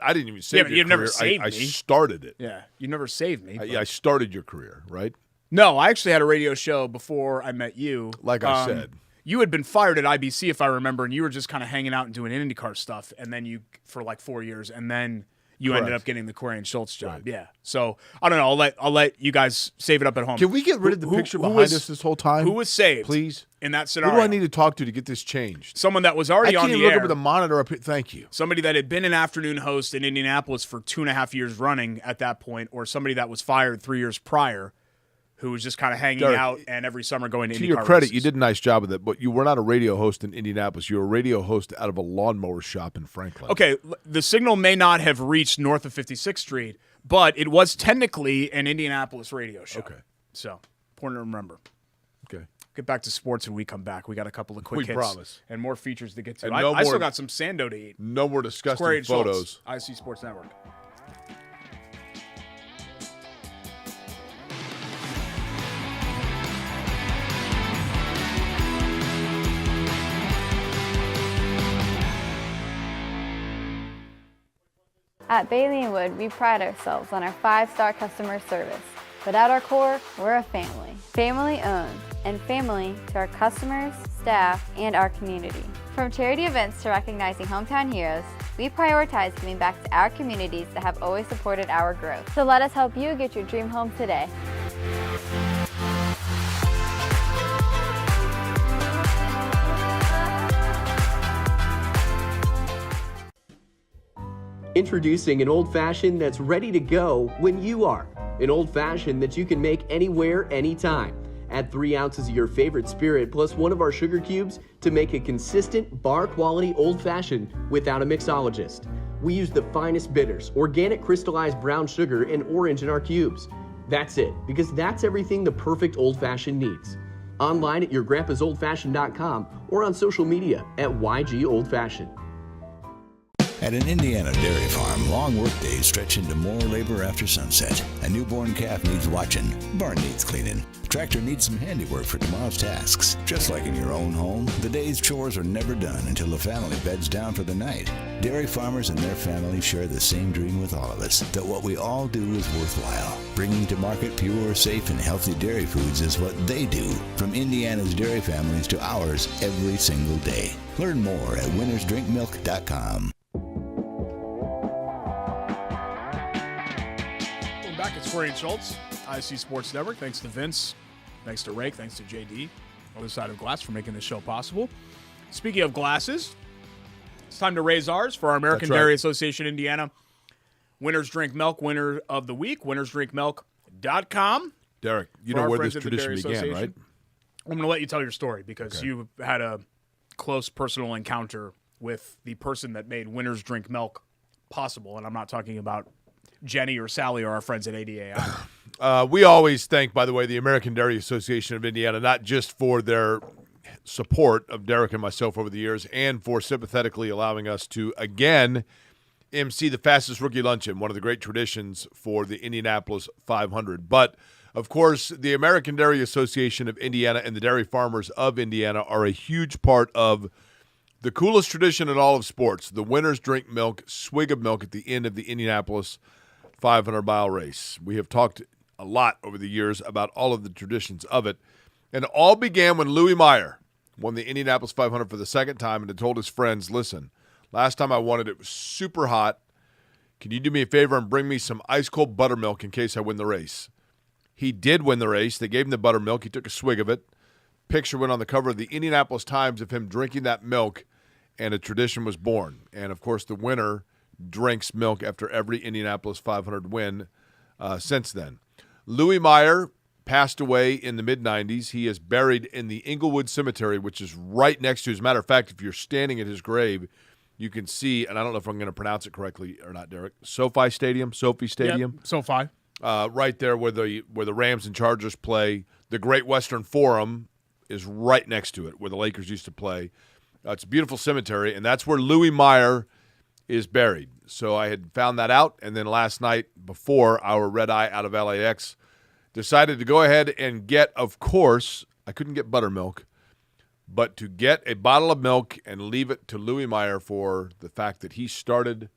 I didn't even save but your you've career. never saved I me. started it. Yeah, you never saved me. I started your career, right? No, I actually had a radio show before I met you. Like I said. You had been fired at IBC, if I remember, and you were just kind of hanging out and doing IndyCar stuff, and then you for like 4 years, and then you ended up getting the Corey and Schultz job. Right. Yeah. So I don't know. I'll let you guys save it up at home. Can we get rid of the picture behind us this whole time? Who was saved? Please. In that Who scenario. do I need to talk to get this changed? Someone that was already I on can't the even look air. up at the monitor up here. Thank you. Somebody that had been an afternoon host in Indianapolis for 2.5 years running at that point, or somebody that was fired 3 years prior, who was just kind of hanging Derek, out and every summer going to IndyCar To your credit, races. you did a nice job of that, but you were not a radio host in Indianapolis. You were a radio host out of a lawnmower shop in Franklin. Okay, the signal may not have reached north of 56th Street, but it was technically an Indianapolis radio show. Okay. So, important to remember. Okay. Get back to sports when we come back. We got a couple of quick We hits. promise. And more features to get to. And I no still more- got some Sando to eat. No more disgusting Corey and photos. Schultz, ISC Sports Network. At Bailey & Wood, we pride ourselves on our 5-star customer service. But at our core, we're a family. Family owned, and family to our customers, staff, and our community. From charity events to recognizing hometown heroes, we prioritize giving back to our communities that have always supported our growth. So let us help you get your dream home today. Introducing an old-fashioned that's ready to go when you are. An old-fashioned that you can make anywhere, anytime. Add 3 ounces of your favorite spirit plus one of our sugar cubes to make a consistent bar-quality old-fashioned without a mixologist. We use the finest bitters, organic crystallized brown sugar, and orange in our cubes. That's it, because that's everything the perfect old-fashioned needs. Online at yourgrandpasoldfashioned.com or on social media at YG Old Fashioned. At an Indiana dairy farm, long workdays stretch into more labor after sunset. A newborn calf needs watching. Barn needs cleaning. Tractor needs some handiwork for tomorrow's tasks. Just like in your own home, the day's chores are never done until the family beds down for the night. Dairy farmers and their families share the same dream with all of us, that what we all do is worthwhile. Bringing to market pure, safe, and healthy dairy foods is what they do. From Indiana's dairy families to ours every single day. Learn more at winnersdrinkmilk.com. Back at Corey and Schultz, ISC Sports Network. Thanks to Vince. Thanks to Rake. Thanks to JD, other side of glass, for making this show possible. Speaking of glasses, it's time to raise ours for our American That's right. Dairy Association Indiana. Winners Drink Milk, winner of the week, winnersdrinkmilk.com. Derek, you For know our where friends this at the tradition Dairy began, right? Association. I'm going to let you tell your story because you had a close personal encounter with the person that made Winners Drink Milk possible, and I'm not talking about Jenny or Sally or our friends at ADAI. We always thank, by the way, the American Dairy Association of Indiana, not just for their support of Derek and myself over the years and for sympathetically allowing us to, again, MC the fastest rookie luncheon, one of the great traditions for the Indianapolis 500. But, of course, the American Dairy Association of Indiana and the dairy farmers of Indiana are a huge part of the coolest tradition in all of sports. The winners drink milk, swig of milk at the end of the Indianapolis 500-mile race. We have talked a lot over the years about all of the traditions of it. And it all began when Louis Meyer won the Indianapolis 500 for the second time and had told his friends, listen, last time I won it, it was super hot. Can you do me a favor and bring me some ice-cold buttermilk in case I win the race? He did win the race. They gave him the buttermilk. He took a swig of it. Picture went on the cover of the Indianapolis Times of him drinking that milk, and a tradition was born. And, of course, the winner drinks milk after every Indianapolis 500 win since then. Louis Meyer passed away in the mid-'90s. He is buried in the Inglewood Cemetery, which is right next to, as a matter of fact, if you're standing at his grave, you can see, and I don't know if I'm going to pronounce it correctly or not, Derek, Sophie Stadium. Yep, SoFi. Right there where the Rams and Chargers play. The Great Western Forum is right next to it, where the Lakers used to play. It's a beautiful cemetery, and that's where Louis Meyer is buried. So I had found that out, and then last night before our red eye out of LAX, decided to go ahead and get, of course, I couldn't get buttermilk, but to get a bottle of milk and leave it to Louis Meyer for the fact that he started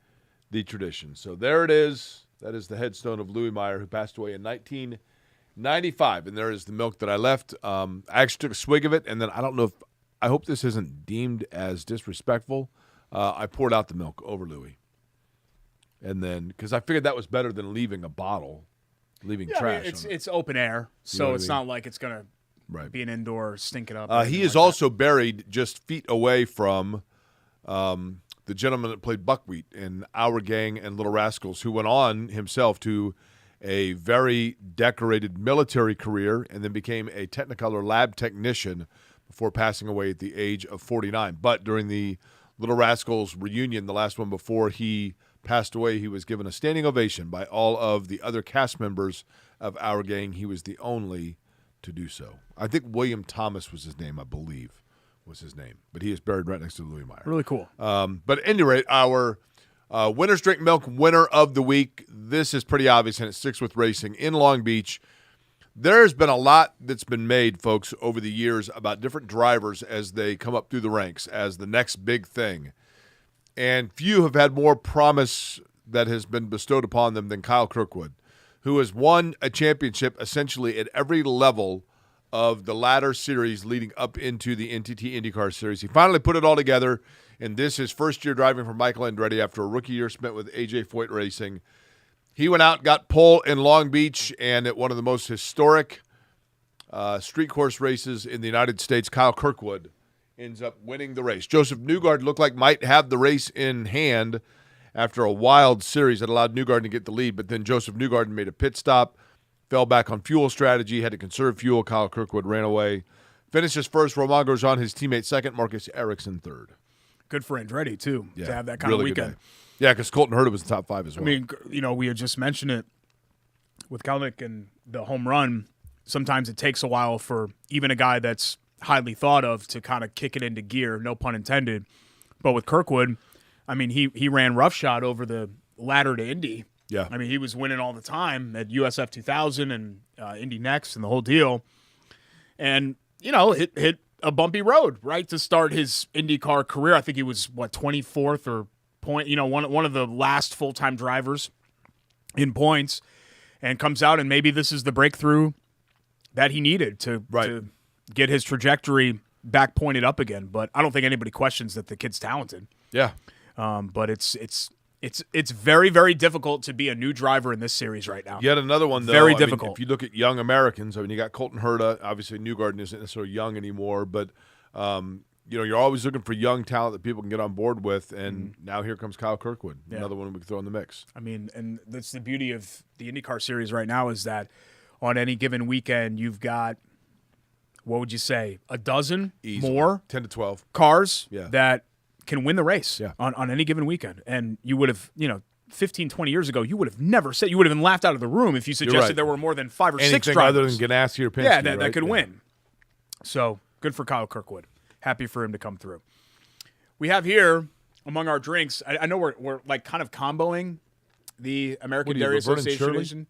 the tradition. So there it is. That is the headstone of Louis Meyer, who passed away in 1995. And there is the milk that I left. I actually took a swig of it, and then I hope this isn't deemed as disrespectful. I poured out the milk over Louis. And then, because I figured that was better than leaving a bottle, leaving trash. I mean, it's open air, so it's not like it's going to be an indoor stink it up. He is also buried just feet away from the gentleman that played Buckwheat in Our Gang and Little Rascals, who went on himself to a very decorated military career and then became a Technicolor lab technician before passing away at the age of 49. But during the Little Rascals reunion, the last one before he passed away, he was given a standing ovation by all of the other cast members of Our Gang. He was the only to do so. I think William Thomas was his name, I believe, was his name. But he is buried right next to Louis Meyer. Really cool. But at any rate, our Winners Drink Milk winner of the week, this is pretty obvious, and it sticks with racing. In Long Beach, there's been a lot that's been made, folks, over the years about different drivers as they come up through the ranks as the next big thing. And few have had more promise that has been bestowed upon them than Kyle Kirkwood, who has won a championship essentially at every level of the ladder series leading up into the NTT IndyCar Series. He finally put it all together, and this is his first year driving for Michael Andretti after a rookie year spent with AJ Foyt Racing. He went out, got pole in Long Beach, and at one of the most historic street course races in the United States, Kyle Kirkwood ends up winning the race. Joseph Newgarden looked like might have the race in hand after a wild series that allowed Newgarden to get the lead, but then Joseph Newgarden made a pit stop, fell back on fuel strategy, had to conserve fuel. Kyle Kirkwood ran away. Finishes first. Romain Grosjean, his teammate, second. Marcus Ericsson, third. Good for Andretti, too, to have that kind of weekend. Yeah, because Colton Herta was in the top five as well. I mean, we had just mentioned it with Kalnick and the home run. Sometimes it takes a while for even a guy that's highly thought of to kind of kick it into gear, no pun intended. But with Kirkwood, I mean, he ran roughshod over the ladder to Indy. Yeah. I mean, he was winning all the time at USF 2000 and Indy Next and the whole deal. And, hit a bumpy road, right, to start his IndyCar career. I think he was, 24th or one of the last full-time drivers in points, and comes out, and maybe this is the breakthrough that he needed to get his trajectory back pointed up again. But I don't think anybody questions that the kid's talented. Yeah. But it's very, very difficult to be a new driver in this series right now. Yet another one, though. Very difficult. If you look at young Americans, you got Colton Herta. Obviously, Newgarden isn't necessarily young anymore, but you're always looking for young talent that people can get on board with, and now here comes Kyle Kirkwood, another one we can throw in the mix. I mean, and that's the beauty of the IndyCar series right now is that on any given weekend, you've got, what would you say, a dozen more 10 to 12 cars that can win the race on any given weekend. And you would have, 15, 20 years ago, you would have never said, you would have been laughed out of the room if you suggested there were more than 5 or 6 drivers. Other than Ganassi or Penske. That could win. So good for Kyle Kirkwood. Happy for him to come through. We have here among our drinks, I know we're like kind of comboing the American What are you, Dairy Laverne and Association Shirley? Edition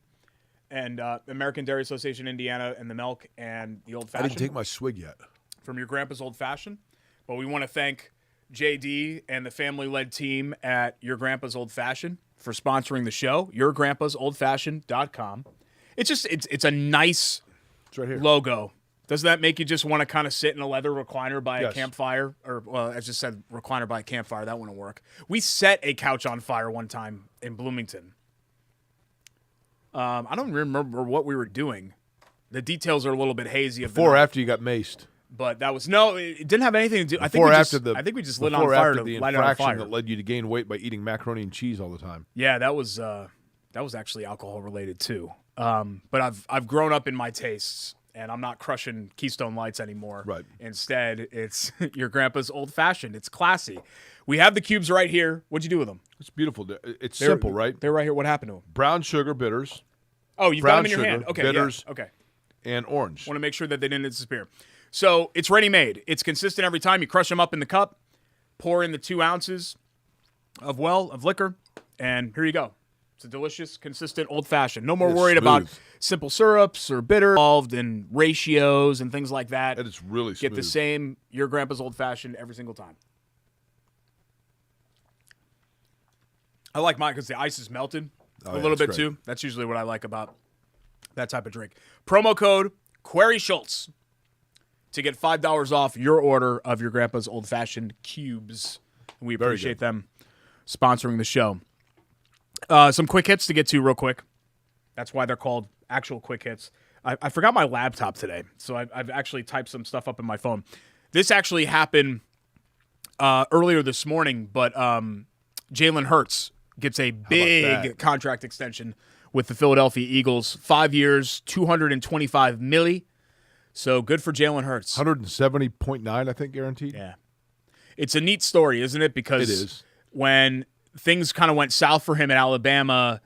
and American Dairy Association Indiana and the milk and the old I fashioned didn't take my swig yet. from your grandpa's old fashioned. But we want to thank JD and the family-led team at Your Grandpa's Old Fashioned for sponsoring the show. YourGrandpa'sOldFashioned.com. It's just it's a nice It's right here. logo. Doesn't that make you just want to kind of sit in a leather recliner by a Yes. campfire? Or, well, I just said recliner by a campfire. That wouldn't work. We set a couch on fire one time in Bloomington. I don't remember what we were doing. The details are a little bit hazy. Before or after you got maced? But that was it didn't have anything to do. I think Before we or just, after the I think we just lit it on before or fire after to the light it on infraction fire. that led you to gain weight by eating macaroni and cheese all the time. Yeah, that was actually alcohol related too. But I've grown up in my tastes, and I'm not crushing Keystone Lights anymore. Right. Instead, it's Your Grandpa's Old Fashioned. It's classy. We have the cubes right here. What'd you do with them? It's beautiful. It's simple, right? They're right here. What happened to them? Brown sugar bitters Oh, you've Brown got them in your sugar, hand. Okay, bitters. yeah. Okay. and orange. Want to make sure that they didn't disappear. So it's ready-made. It's consistent every time. You crush them up in the cup, pour in the 2 ounces of liquor, and here you go. It's a delicious, consistent old-fashioned. No more It's worried about smooth. simple syrups or bitter involved in ratios and things like that. And it's really smooth. Get the same Your Grandpa's old-fashioned every single time. I like mine because the ice is melted a little bit that's too. That's usually what I like about that type of drink. Promo code Query Schultz to get $5 off your order of Your Grandpa's Old Fashioned cubes. And we appreciate them sponsoring the show. Some quick hits to get to real quick. That's why they're called actual quick hits. I forgot my laptop today, so I've actually typed some stuff up in my phone. This actually happened earlier this morning, but Jalen Hurts gets a big contract extension with the Philadelphia Eagles. 5 years, $225 million. So good for Jalen Hurts. 170.9, I think, guaranteed. Yeah. It's a neat story, isn't it? Because It is. when things kind of went south for him at Alabama,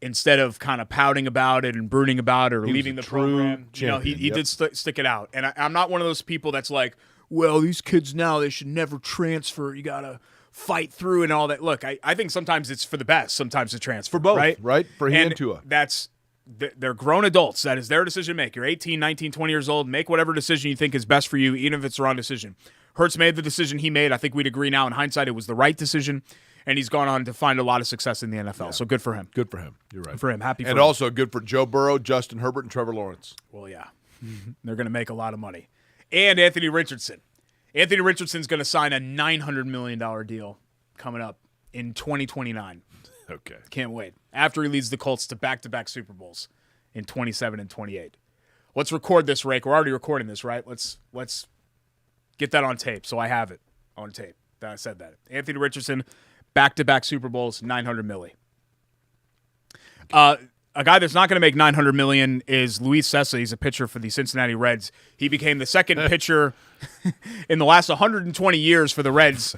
instead of kind of pouting about it and brooding about it or He was leaving a the true program, champion, he did stick it out. And I'm not one of those people that's like, well, these kids now, they should never transfer. You got to fight through and all that. Look, I think sometimes it's for the best, sometimes to transfer. For both, right? For he and Tua. They're grown adults. That is their decision to make. You're 18, 19, 20 years old. Make whatever decision you think is best for you, even if it's the wrong decision. Hurts made the decision he made. I think we'd agree now in hindsight it was the right decision, and he's gone on to find a lot of success in the NFL. Yeah. So good for him. Good for him. You're right. Good for him. Happy for and him. Also good for Joe Burrow, Justin Herbert, and Trevor Lawrence. Well, yeah. They're going to make a lot of money. And Anthony Richardson. Anthony Richardson's going to sign a $900 million deal coming up in 2029. Okay. Can't wait. After he leads the Colts to back-to-back Super Bowls in 27 and 28. Let's record this, Rake. We're already recording this, right? Let's get that on tape, so I have it on tape that I said that. Anthony Richardson, back-to-back Super Bowls, $900 million. A guy that's not going to make $900 million is Luis Cessa. He's a pitcher for the Cincinnati Reds. He became the second pitcher in the last 120 years for the Reds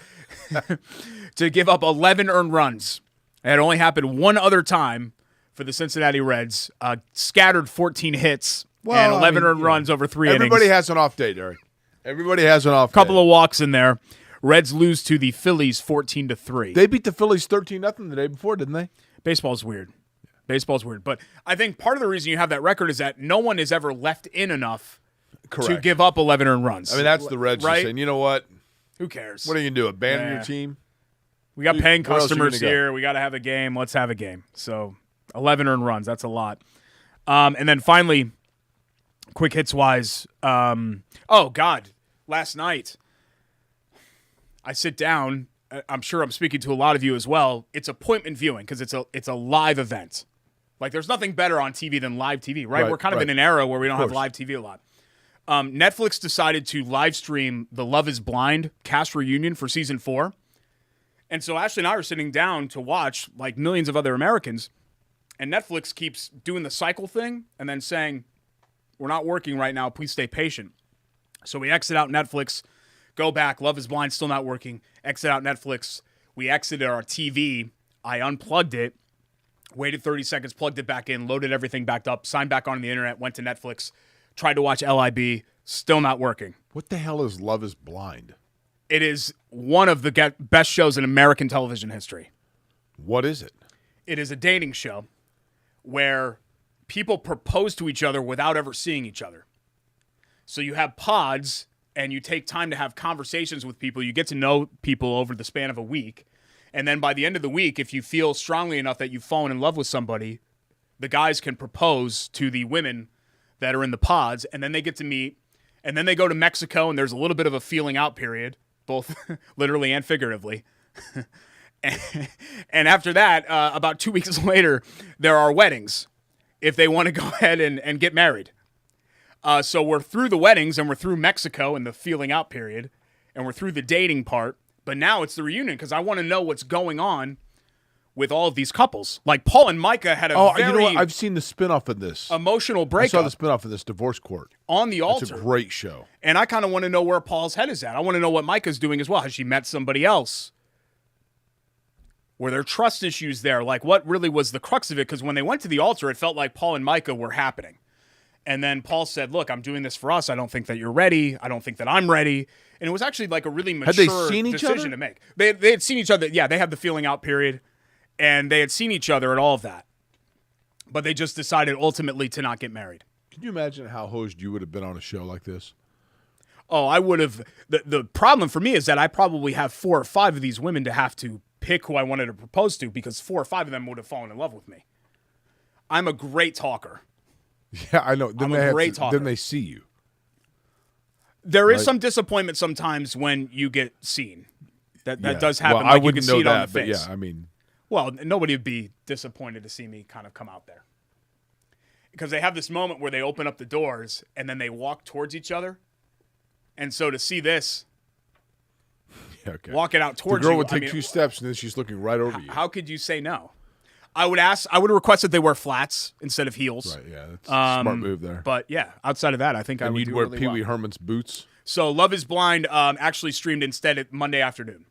to give up 11 earned runs. It had only happened one other time for the Cincinnati Reds. Scattered 14 hits and 11 earned runs over 3 innings. Everybody has an off day, Derek. Everybody has an off day. Couple of walks in there. Reds lose to the Phillies 14-3. They beat the Phillies 13-0 the day before, didn't they? Baseball's weird. Baseball's weird. But I think part of the reason you have that record is that no one is ever left in enough to give up 11 earned runs. I mean, that's the Reds right? saying, you know what? Who cares? What are you going to do, abandon your team? We got paying Where else are you customers gonna go? here. We got to have a game. Let's have a game. So 11 earned runs. That's a lot. And then finally, quick hits-wise, last night I sit down. I'm sure I'm speaking to a lot of you as well. It's appointment viewing because it's a live event. Like, there's nothing better on TV than live TV, right? We're kind of in an era where we don't have live TV a lot. Netflix decided to live stream the Love is Blind cast reunion for season 4. And so Ashley and I are sitting down to watch, like millions of other Americans, and Netflix keeps doing the cycle thing and then saying, we're not working right now, please stay patient. So we exit out Netflix, go back, Love is Blind, still not working, exit out Netflix. We exited our TV, I unplugged it, waited 30 seconds, plugged it back in, loaded everything back up, signed back on the internet, went to Netflix, tried to watch LIB, still not working. What the hell is Love is Blind? It is one of the best shows in American television history. What is it? It is a dating show where people propose to each other without ever seeing each other. So you have pods, and you take time to have conversations with people. You get to know people over the span of a week. And then by the end of the week, if you feel strongly enough that you've fallen in love with somebody, the guys can propose to the women that are in the pods, and then they get to meet. And then they go to Mexico, and there's a little bit of a feeling out period, both literally and figuratively. And after that, about 2 weeks later, there are weddings if they want to go ahead and get married. So we're through the weddings, and we're through Mexico and the feeling out period, and we're through the dating part. But now it's the reunion because I want to know what's going on with all of these couples. Like Paul and Micah had a very you know what? I've seen the spinoff of this. Emotional breakup. I saw the spinoff of this, Divorce Court. On the altar. It's a great show. And I kind of want to know where Paul's head is at. I want to know what Micah's doing as well. Has she met somebody else? Were there trust issues there? Like, what really was the crux of it? Because when they went to the altar, it felt like Paul and Micah were happening. And then Paul said, look, I'm doing this for us. I don't think that you're ready. I don't think that I'm ready. And it was actually like a really mature decision to make. They had seen each other. Yeah, they had the feeling out period. And they had seen each other and all of that. But they just decided ultimately to not get married. Can you imagine how hosed you would have been on a show like this? Oh, I would have. The problem for me is that I probably have 4 or 5 of these women to have to pick who I wanted to propose to because 4 or 5 of them would have fallen in love with me. I'm a great talker. Yeah, I know. I'm a great talker. Then they see you. There is some disappointment sometimes when you get seen. That does happen. Well, like I wouldn't you can know see it that, on the face. but yeah, I mean. Well, nobody would be disappointed to see me kind of come out there. Because they have this moment where they open up the doors and then they walk towards each other. And so to see this, walking out towards you. The girl would take 2 steps and then she's looking right over you. How could you say no? I would request that they wear flats instead of heels. Right, yeah, that's a smart move there. But yeah, outside of that, I think I would do you'd wear really Pee Wee well. Herman's boots. So Love is Blind actually streamed instead at Monday afternoon.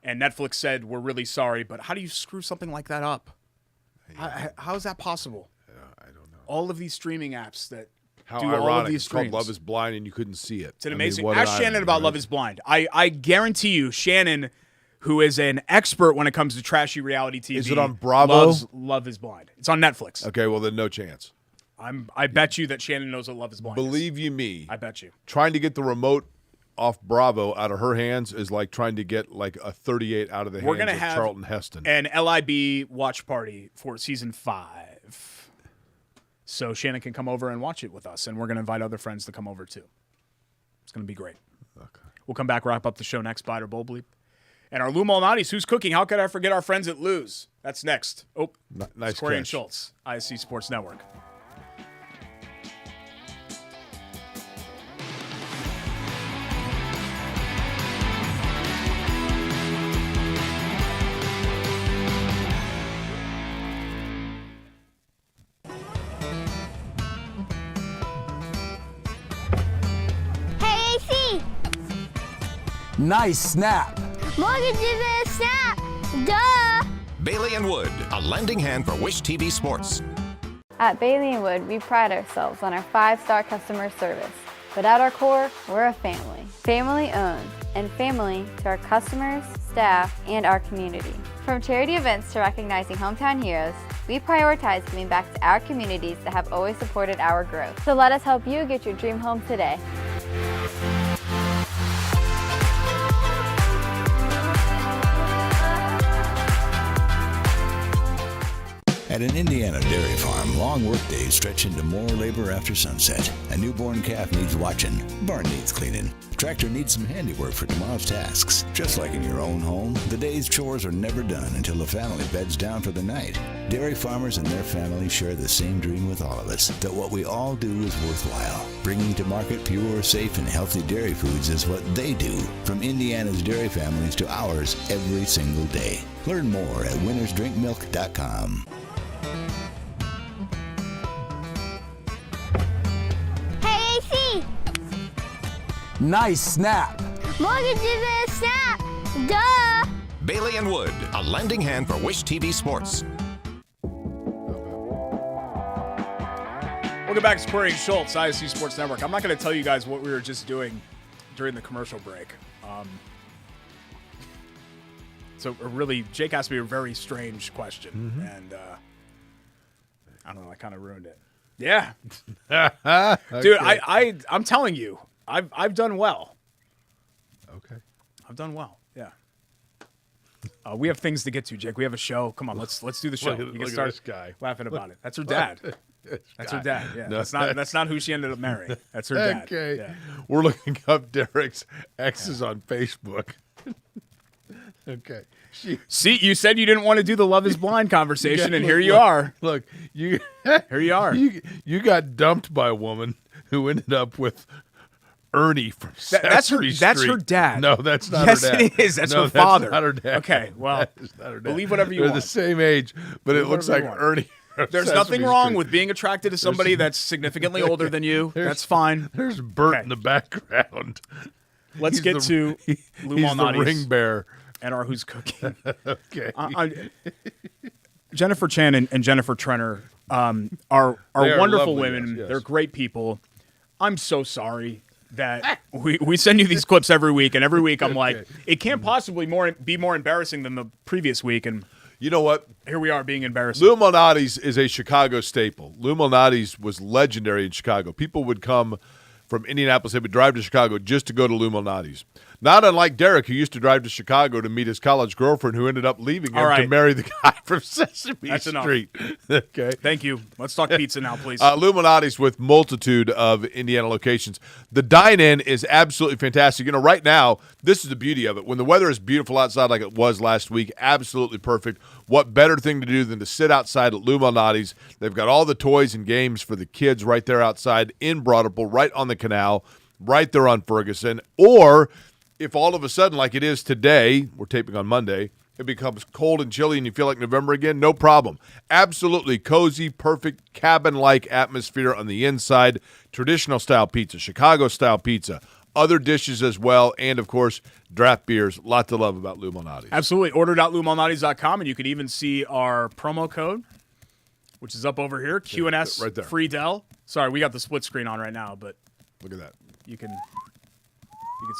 And Netflix said, we're really sorry, but how do you screw something like that up? Yeah. How is that possible? I don't know. All of these streaming apps that How do ironic. all of these It's streams. called Love is Blind and you couldn't see it. It's an amazing. Ask Shannon about Love is Blind. I guarantee you, Shannon, who is an expert when it comes to trashy reality TV. Is it on Bravo? Love is Blind. It's on Netflix. Okay, well then no chance. I bet you that Shannon knows what Love is Blind Believe is. you me. I bet you. Trying to get the remote off Bravo out of her hands is like trying to get like a 38 out of the hands of Charlton Heston. An LIB watch party for season 5. So Shannon can come over and watch it with us, and we're going to invite other friends to come over too. It's going to be great. Okay. We'll come back, wrap up the show next, Bite or Bowl Bleep. And our Lou Malnati's Who's Cooking? How could I forget our friends at Lou's? That's next. Oh, nice Corey and catch. Schultz, ISC Sports Network. Hey, AC! Nice snap. Morgan did a snap! Duh! Bailey and Wood, a lending hand for Wish TV Sports. At Bailey & Wood, we pride ourselves on our 5-star customer service. But at our core, we're a family. Family owned, and family to our customers, staff, and our community. From charity events to recognizing hometown heroes, we prioritize giving back to our communities that have always supported our growth. So let us help you get your dream home today. At an Indiana dairy farm, long workdays stretch into more labor after sunset. A newborn calf needs watching, barn needs cleaning, tractor needs some handiwork for tomorrow's tasks. Just like in your own home, the day's chores are never done until the family beds down for the night. Dairy farmers and their families share the same dream with all of us, that what we all do is worthwhile. Bringing to market pure, safe, and healthy dairy foods is what they do, from Indiana's dairy families to ours every single day. Learn more at winnersdrinkmilk.com. Hey, AC! Nice snap. Morgan did a snap! Duh! Bailey and Wood, a lending hand for Wish TV Sports. Welcome back to Corey and Schultz, ISC Sports Network. I'm not going to tell you guys what we were just doing during the commercial break. So really, Jake asked me a very strange question, and I don't know. I kind of ruined it. Yeah, dude. I'm telling you, I've done well. Okay. I've done well. Yeah. We have things to get to, Jake. We have a show. Come on, let's do the show. Look at You can this start guy. laughing about it. That's her dad. That's her dad. Yeah. No, that's not who she ended up marrying. That's her dad. Okay. Yeah. We're looking up Derek's exes on Facebook. Okay. See, you said you didn't want to do the Love is Blind conversation, and here you are. Look, you Here you are. You got dumped by a woman who ended up with Ernie from That's her. Sesame That's Street. her dad. No, that's not yes, her dad. it is. That's No, her father. That's not her dad. Okay, well, That's not her dad. believe whatever you They're want. the same age, but it looks like whatever you want. Ernie. from There's Sesame nothing wrong Street. with being attracted to somebody that's significantly older than you. That's fine. There's Bert Okay. in the background. Let's get to Lou He's the Malnati's ring bearer. and our Who's Cooking. Okay. Jennifer Chan and Jennifer Trenner are They are wonderful lovely, women. yes. They're great people. I'm so sorry that we send you these clips every week, and every week I'm like, it can't possibly be more embarrassing than the previous week, and You know what? here we are being embarrassing. Lou Malnati's is a Chicago staple. Lou Malnati's was legendary in Chicago. People would come from Indianapolis. They would drive to Chicago just to go to Lou Malnati's. Not unlike Derek, who used to drive to Chicago to meet his college girlfriend who ended up leaving him All right. to marry the guy from Sesame That's enough. Street. Okay. Thank you. Let's talk pizza now, please. Lou Malnati's with multitude of Indiana locations. The dine-in is absolutely fantastic. You know, right now, this is the beauty of it. When the weather is beautiful outside like it was last week, absolutely perfect. What better thing to do than to sit outside at Lou Malnati's? They've got all the toys and games for the kids right there outside in Broadable, right on the canal, right there on Ferguson. Or if all of a sudden, like it is today, we're taping on Monday, it becomes cold and chilly and you feel like November again, no problem. Absolutely cozy, perfect cabin-like atmosphere on the inside. Traditional style pizza, Chicago style pizza, other dishes as well, and of course, draft beers. Lot to love about Lou Malnati's. Absolutely. Order.LouMalnati's.com, and you can even see our promo code, which is up over here, QNS right there. Free Dell. Sorry, we got the split screen on right now, but Look at that. you can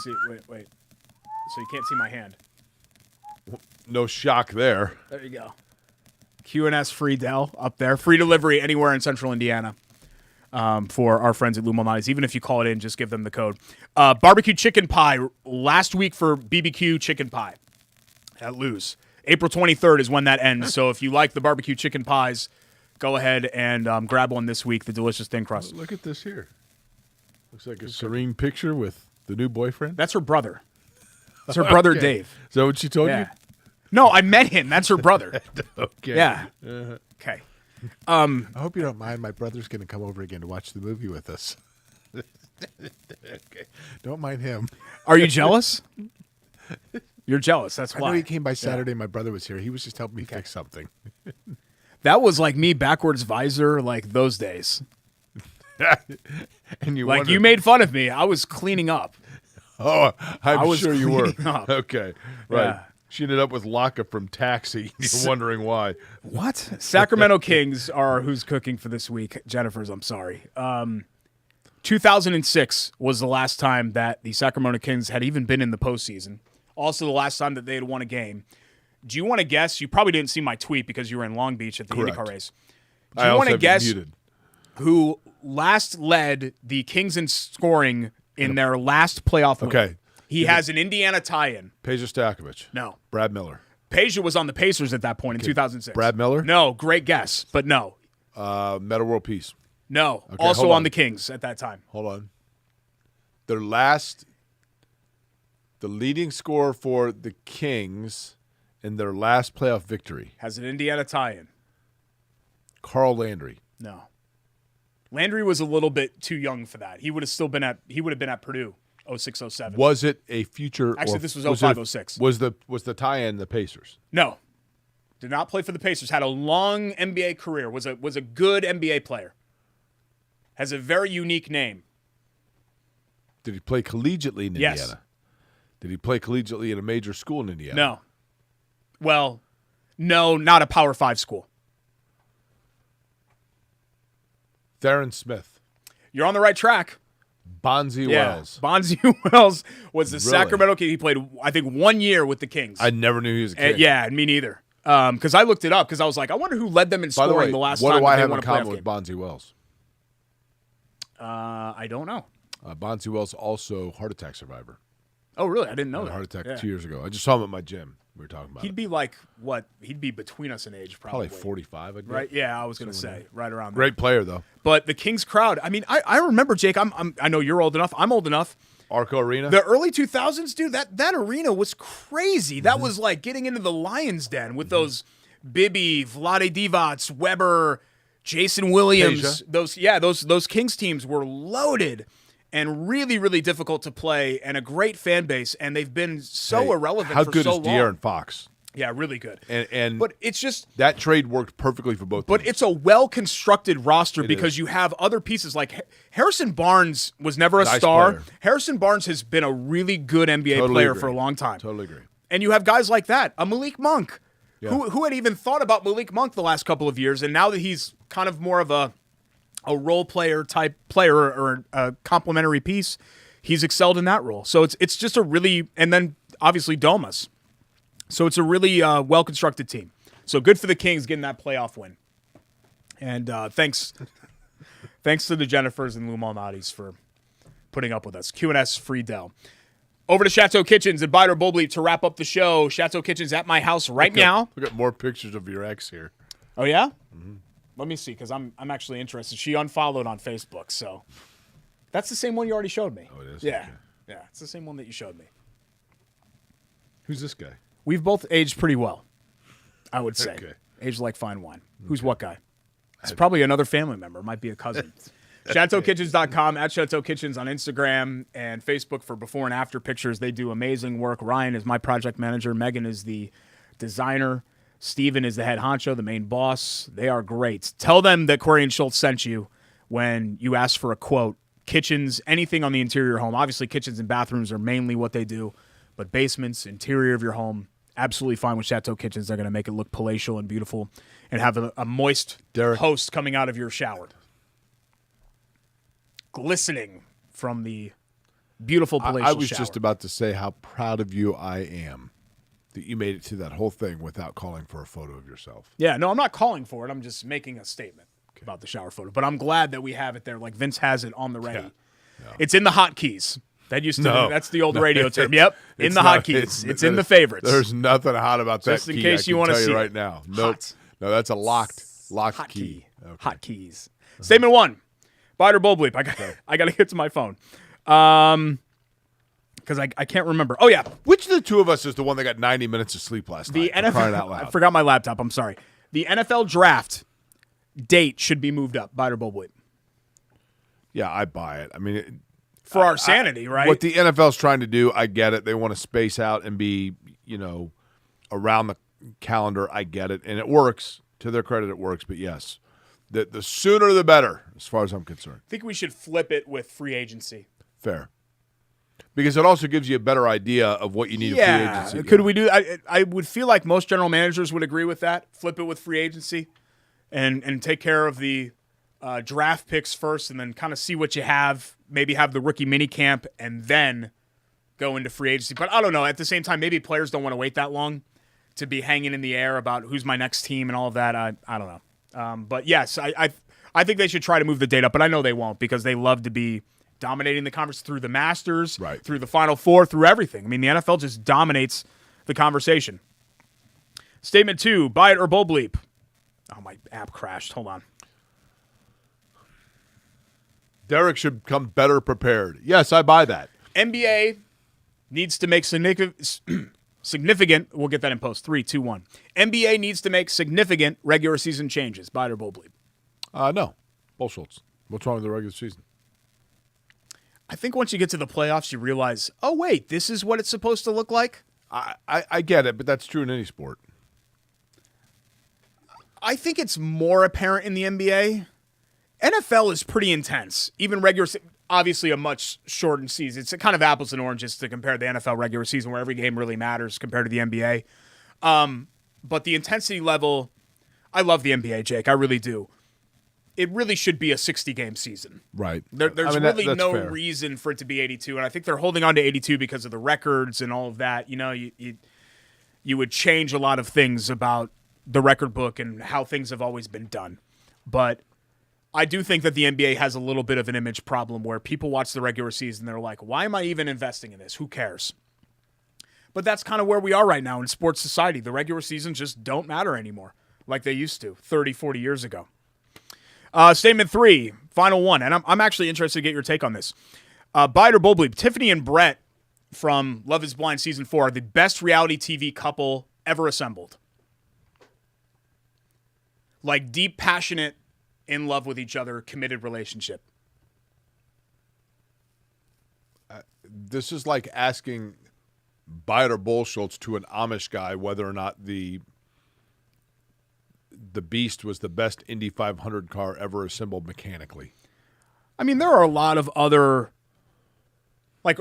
see it. Wait. So you can't see my hand. No shock there. There you go. QNS Free Dell up there. Free delivery anywhere in central Indiana for our friends at Lou Malnati's. Even if you call it in, just give them the code. Barbecue chicken pie last week for BBQ chicken pie at Lou's. April 23rd is when that ends. So if you like the barbecue chicken pies, go ahead and grab one this week, the delicious thin crust. Look at this here. Looks like a serene picture with the new boyfriend. That's her brother. It's her brother, Okay. Dave. Is that what she told Yeah. No, I met him. That's her brother. you? Okay. Yeah. Okay. I hope you don't mind. My brother's going to come over again to watch the movie with us. Okay. Don't mind him. Are you jealous? You're jealous. That's I why. know he came by Saturday. My brother was here. He was just helping me fix something. That was like me backwards visor, like those days. And you Like wonder- you made fun of me. I was cleaning up. Oh, I'm I was sure you were. cleaning up. Okay. Right. Yeah. She ended up with lockup from Taxi. You're wondering why. What? Sacramento Kings are who's cooking for this week. Jennifer's, I'm sorry. 2006 was the last time that the Sacramento Kings had even been in the postseason. Also the last time that they had won a game. Do you want to guess? You probably didn't see my tweet because you were in Long Beach at the Correct. IndyCar race. Do I you also want to have it guess muted. who last led the Kings in scoring in their last playoff win? Okay. He has an Indiana tie-in. Peja Stakovich. No. Brad Miller. Peja was on the Pacers at that point in 2006. Brad Miller? No, great guess, but no. Meta World Peace. No. Okay, Also hold on on. the Kings at that time. Hold on. The leading scorer for the Kings in their last playoff victory, Has an Indiana tie-in. Carl Landry. No. Landry was a little bit too young for that. He would have been at Purdue 06-07. Was it a future? Actually, or this was it- 05-06. Was the tie-in the Pacers? No. Did not play for the Pacers. Had a long NBA career. Was a good NBA player. Has a very unique name. Did he play collegiately in Yes. Indiana? Did he play collegiately in a major school in Indiana? No. Well, no, not a Power 5 school. Theron Smith. You're on the right track. Bonzi Yeah, Wells. Bonzi Wells was the Really? Sacramento King. He played, I think, 1 year with the Kings. I never knew he was a King. Yeah, me neither. Because I looked it up because I was like, I wonder who led them in By the way, scoring the last what time do I they have won in a common playoff with game. Bonzi Wells? I don't know. Bonzi Wells also heart attack survivor. Oh, really? I didn't know Had that. a heart attack Yeah. 2 years ago. I just saw him at my gym. We were talking about He'd it. be like, what? He'd be between us in age, probably. Probably 45, I'd Right? guess. Yeah, I was going to say, right around there. Great player, though. But the Kings crowd, I mean, I remember, Jake, I know you're old enough. I'm old enough. Arco Arena? The early 2000s, dude, that arena was crazy. That was like getting into the Lion's Den with those Bibby, Vlade Divac, Weber, Jason Williams. Peja. Those Kings teams were loaded and really, really difficult to play and a great fan base. And they've been so Hey, irrelevant how for good so is long. De'Aaron Fox? Yeah, really good. And But it's just that trade worked perfectly for both But teams. it's a well-constructed roster It because is. you have other pieces like Harrison Barnes was never a Nice star. player. Harrison Barnes has been a really good NBA Totally player agree. for a long time. Totally agree. And you have guys like that, a Malik Monk, Yeah. who had even thought about Malik Monk the last couple of years, and now that he's kind of more of a role player type player or a complementary piece, he's excelled in that role. So it's just a really, and then obviously Domas. So it's a really well-constructed team. So good for the Kings getting that playoff win. And thanks to the Jennifers and Lou Malnati's for putting up with us. Q&S Friedel. Over to Chateau Kitchens and Byter Bulbleep to wrap up the show. Chateau Kitchens at my house right now. Look at more pictures of your ex here. Oh, yeah? Mm-hmm. Let me see, because I'm actually interested. She unfollowed on Facebook, so that's the same one you already showed me. Oh, it is? Yeah. Okay. Yeah, it's the same one that you showed me. Who's this guy? We've both aged pretty well, I would say. Okay. Aged like fine wine. Who's what guy? It's probably another family member. Might be a cousin. ChateauKitchens.com, at Chateau Kitchens on Instagram and Facebook for before and after pictures. They do amazing work. Ryan is my project manager. Megan is the designer. Steven is the head honcho, the main boss. They are great. Tell them that Query and Schultz sent you when you ask for a quote. Kitchens, anything on the interior of your home. Obviously, kitchens and bathrooms are mainly what they do, but basements, interior of your home, absolutely fine with Chateau Kitchens. They're going to make it look palatial and beautiful and have a moist Derek. host coming out of your shower. Glistening from the beautiful palatial I was shower. just about to say how proud of you I am that you made it to that whole thing without calling for a photo of yourself. Yeah, no, I'm not calling for it. I'm just making a statement about the shower photo. But I'm glad that we have it there. Like Vince has it on the ready. Yeah. It's in the hotkeys. That used to No. be, that's the old radio term. Yep, in It's the not- hotkeys. It's in the favorites. There's nothing hot about that Just in key, case I you can wanna tell see you it. right now. Nope. Hot. No, that's a locked Hot key. key. Okay. Hotkeys. Statement one. Byter Bulbleep. I got to get to my phone. Because I can't remember. Oh, yeah. Which of the two of us is the one that got 90 minutes of sleep last The night? For crying out NFL. loud. I forgot my laptop. I'm sorry. The NFL draft date should be moved up. Byter Bulbleep. Yeah, I buy it. I mean, For our sanity, right? what the NFL's trying to do, I get it. They want to space out and be, around the calendar. I get it. And it works. To their credit, it works. But yes, the sooner the better, as far as I'm concerned. I think we should flip it with free agency. Fair. Because it also gives you a better idea of what you need in free agency. Could we do? I would feel like most general managers would agree with that. Flip it with free agency, and take care of the draft picks first, and then kind of see what you have. Maybe have the rookie mini camp, and then go into free agency. But I don't know. At the same time, maybe players don't want to wait that long to be hanging in the air about who's my next team and all of that. I don't know. But yes, I think they should try to move the date up, but I know they won't because they love to be dominating the conference through the Masters, Right. through the Final Four, through everything. I mean, the NFL just dominates the conversation. Statement two, buy it or bull bleep. Oh, my app crashed. Hold on. Derek should come better prepared. Yes, I buy that. NBA needs to make significant, we'll get that in post. 3, 2, 1. NBA needs to make significant regular season changes. Buy it or bull bleep. No. Bull Schultz. What's wrong with the regular season? I think once you get to the playoffs, you realize, oh, wait, this is what it's supposed to look like? I get it, but that's true in any sport. I think it's more apparent in the NBA. NFL is pretty intense. Even obviously a much shortened season. It's kind of apples and oranges to compare the NFL regular season where every game really matters compared to the NBA. But the intensity level, I love the NBA, Jake. I really do. it really should be a 60-game season. Right. There's I mean, really that's no fair. reason for it to be 82, and I think they're holding on to 82 because of the records and all of that. You would change a lot of things about the record book and how things have always been done. But I do think that the NBA has a little bit of an image problem where people watch the regular season, they're like, why am I even investing in this? Who cares? But that's kind of where we are right now in sports society. The regular seasons just don't matter anymore like they used to 30, 40 years ago. Statement 3, final one, and I'm actually interested to get your take on this. Bite or Bull Bleep, Tiffany and Brett from Love is Blind Season 4 are the best reality TV couple ever assembled. Like deep, passionate, in love with each other, committed relationship. This is like asking Bite or Bull Schultz to an Amish guy whether or not the Beast was the best Indy 500 car ever assembled mechanically. I mean, there are a lot of other, like,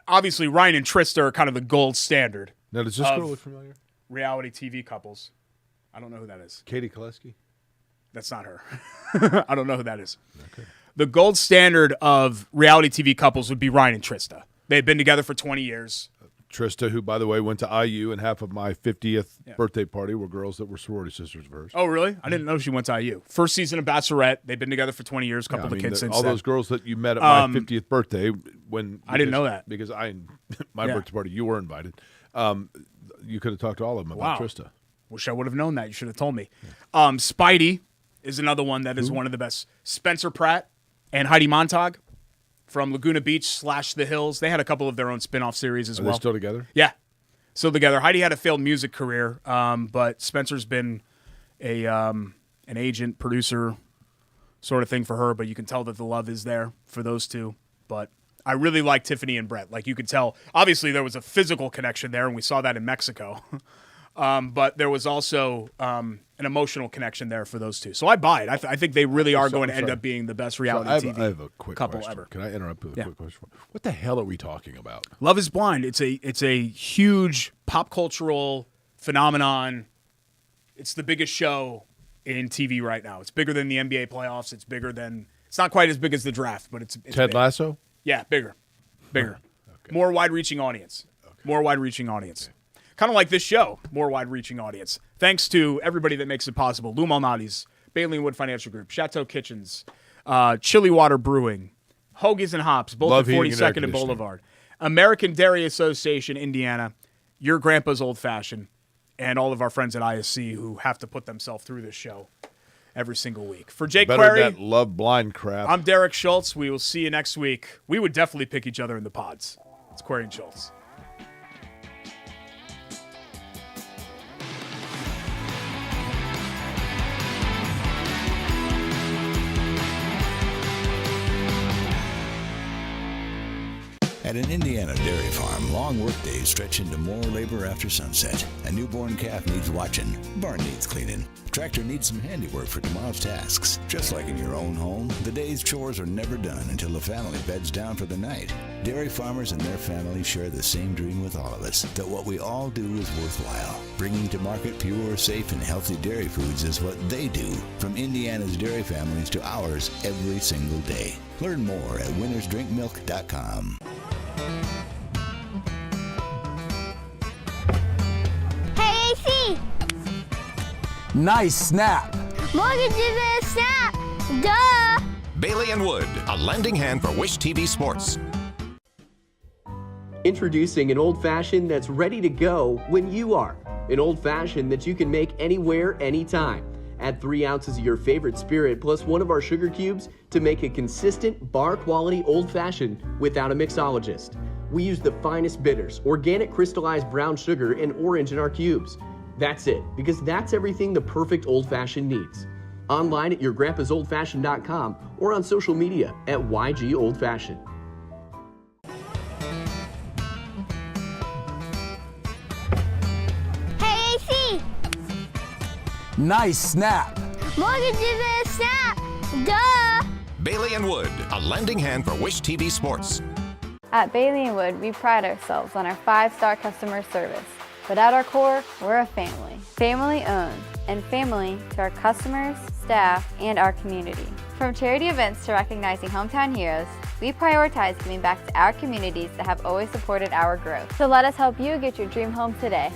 obviously Ryan and Trista are kind of the gold standard. Now, does this girl look familiar? Reality TV couples. I don't know who that is. Katie Koleski? That's not her. I don't know who that is. Okay. The gold standard of reality TV couples would be Ryan and Trista. They had been together for 20 years. Trista, who, by the way, went to IU, and half of my 50th birthday party were girls that were sorority sisters of hers. Oh, really? I didn't know she went to IU. First season of Bachelorette. They've been together for 20 years, couple of kids since all then. those girls that you met at my 50th birthday, I didn't know that. Because my birthday party, you were invited. You could have talked to all of them about Trista. Wish I would have known that. You should have told me. Spidey is another one that is one of the best. Spencer Pratt and Heidi Montag from Laguna Beach / The Hills. They had a couple of their own spin-off series as well. Are they still together? Yeah. Still together. Heidi had a failed music career, but Spencer's been an agent, producer sort of thing for her, but you can tell that the love is there for those two. But I really like Tiffany and Brett. Like, you could tell. Obviously, there was a physical connection there, and we saw that in Mexico. But there was also an emotional connection there for those two. So I buy it. I think they really are going to end up being the best reality TV I have a quick couple question. ever. Can I interrupt with a quick question? What the hell are we talking about? Love is Blind. It's a huge pop cultural phenomenon. It's the biggest show in TV right now. It's bigger than the NBA playoffs. It's not quite as big as the draft, but it's Ted big. Lasso? Yeah, bigger. Okay. More wide-reaching audience. More wide-reaching audience. Kind of like this show, more wide-reaching audience. Thanks to everybody that makes it possible. Lou Malnati's, Bailey & Wood Financial Group, Chateau Kitchens, Chili Water Brewing, Hoagies and Hops, both Love at heating and air 42nd and conditioning. Boulevard, American Dairy Association, Indiana, Your Grandpa's Old Fashioned, and all of our friends at ISC who have to put themselves through this show every single week. For Jake Better Query, than that Love Blind crap. I'm Derek Schultz. We will see you next week. We would definitely pick each other in the pods. It's Query and Schultz. At an Indiana dairy farm, long workdays stretch into more labor after sunset. A newborn calf needs watching. Barn needs cleaning. Tractor needs some handiwork for tomorrow's tasks. Just like in your own home, the day's chores are never done until the family beds down for the night. Dairy farmers and their families share the same dream with all of us, that what we all do is worthwhile. Bringing to market pure, safe, and healthy dairy foods is what they do, from Indiana's dairy families to ours every single day. Learn more at winnersdrinkmilk.com. Hey, AC! Nice snap. Mortgage is a snap! Duh! Bailey & Wood, a lending hand for Wish TV Sports. Introducing an old-fashioned that's ready to go when you are. An old-fashioned that you can make anywhere, anytime. Add 3 ounces of your favorite spirit plus one of our sugar cubes to make a consistent bar-quality old-fashioned without a mixologist. We use the finest bitters, organic crystallized brown sugar, and orange in our cubes. That's it, because that's everything the perfect old-fashioned needs. Online at yourgrandpasoldfashioned.com or on social media at YG Old Fashioned. Hey, AC! Nice snap. Mortgage is a snap! Duh! Bailey & Wood, a lending hand for Wish TV Sports. At Bailey & Wood, we pride ourselves on our 5-star customer service. But at our core, we're a family. Family owned, and family to our customers, staff, and our community. From charity events to recognizing hometown heroes, we prioritize giving back to our communities that have always supported our growth. So let us help you get your dream home today.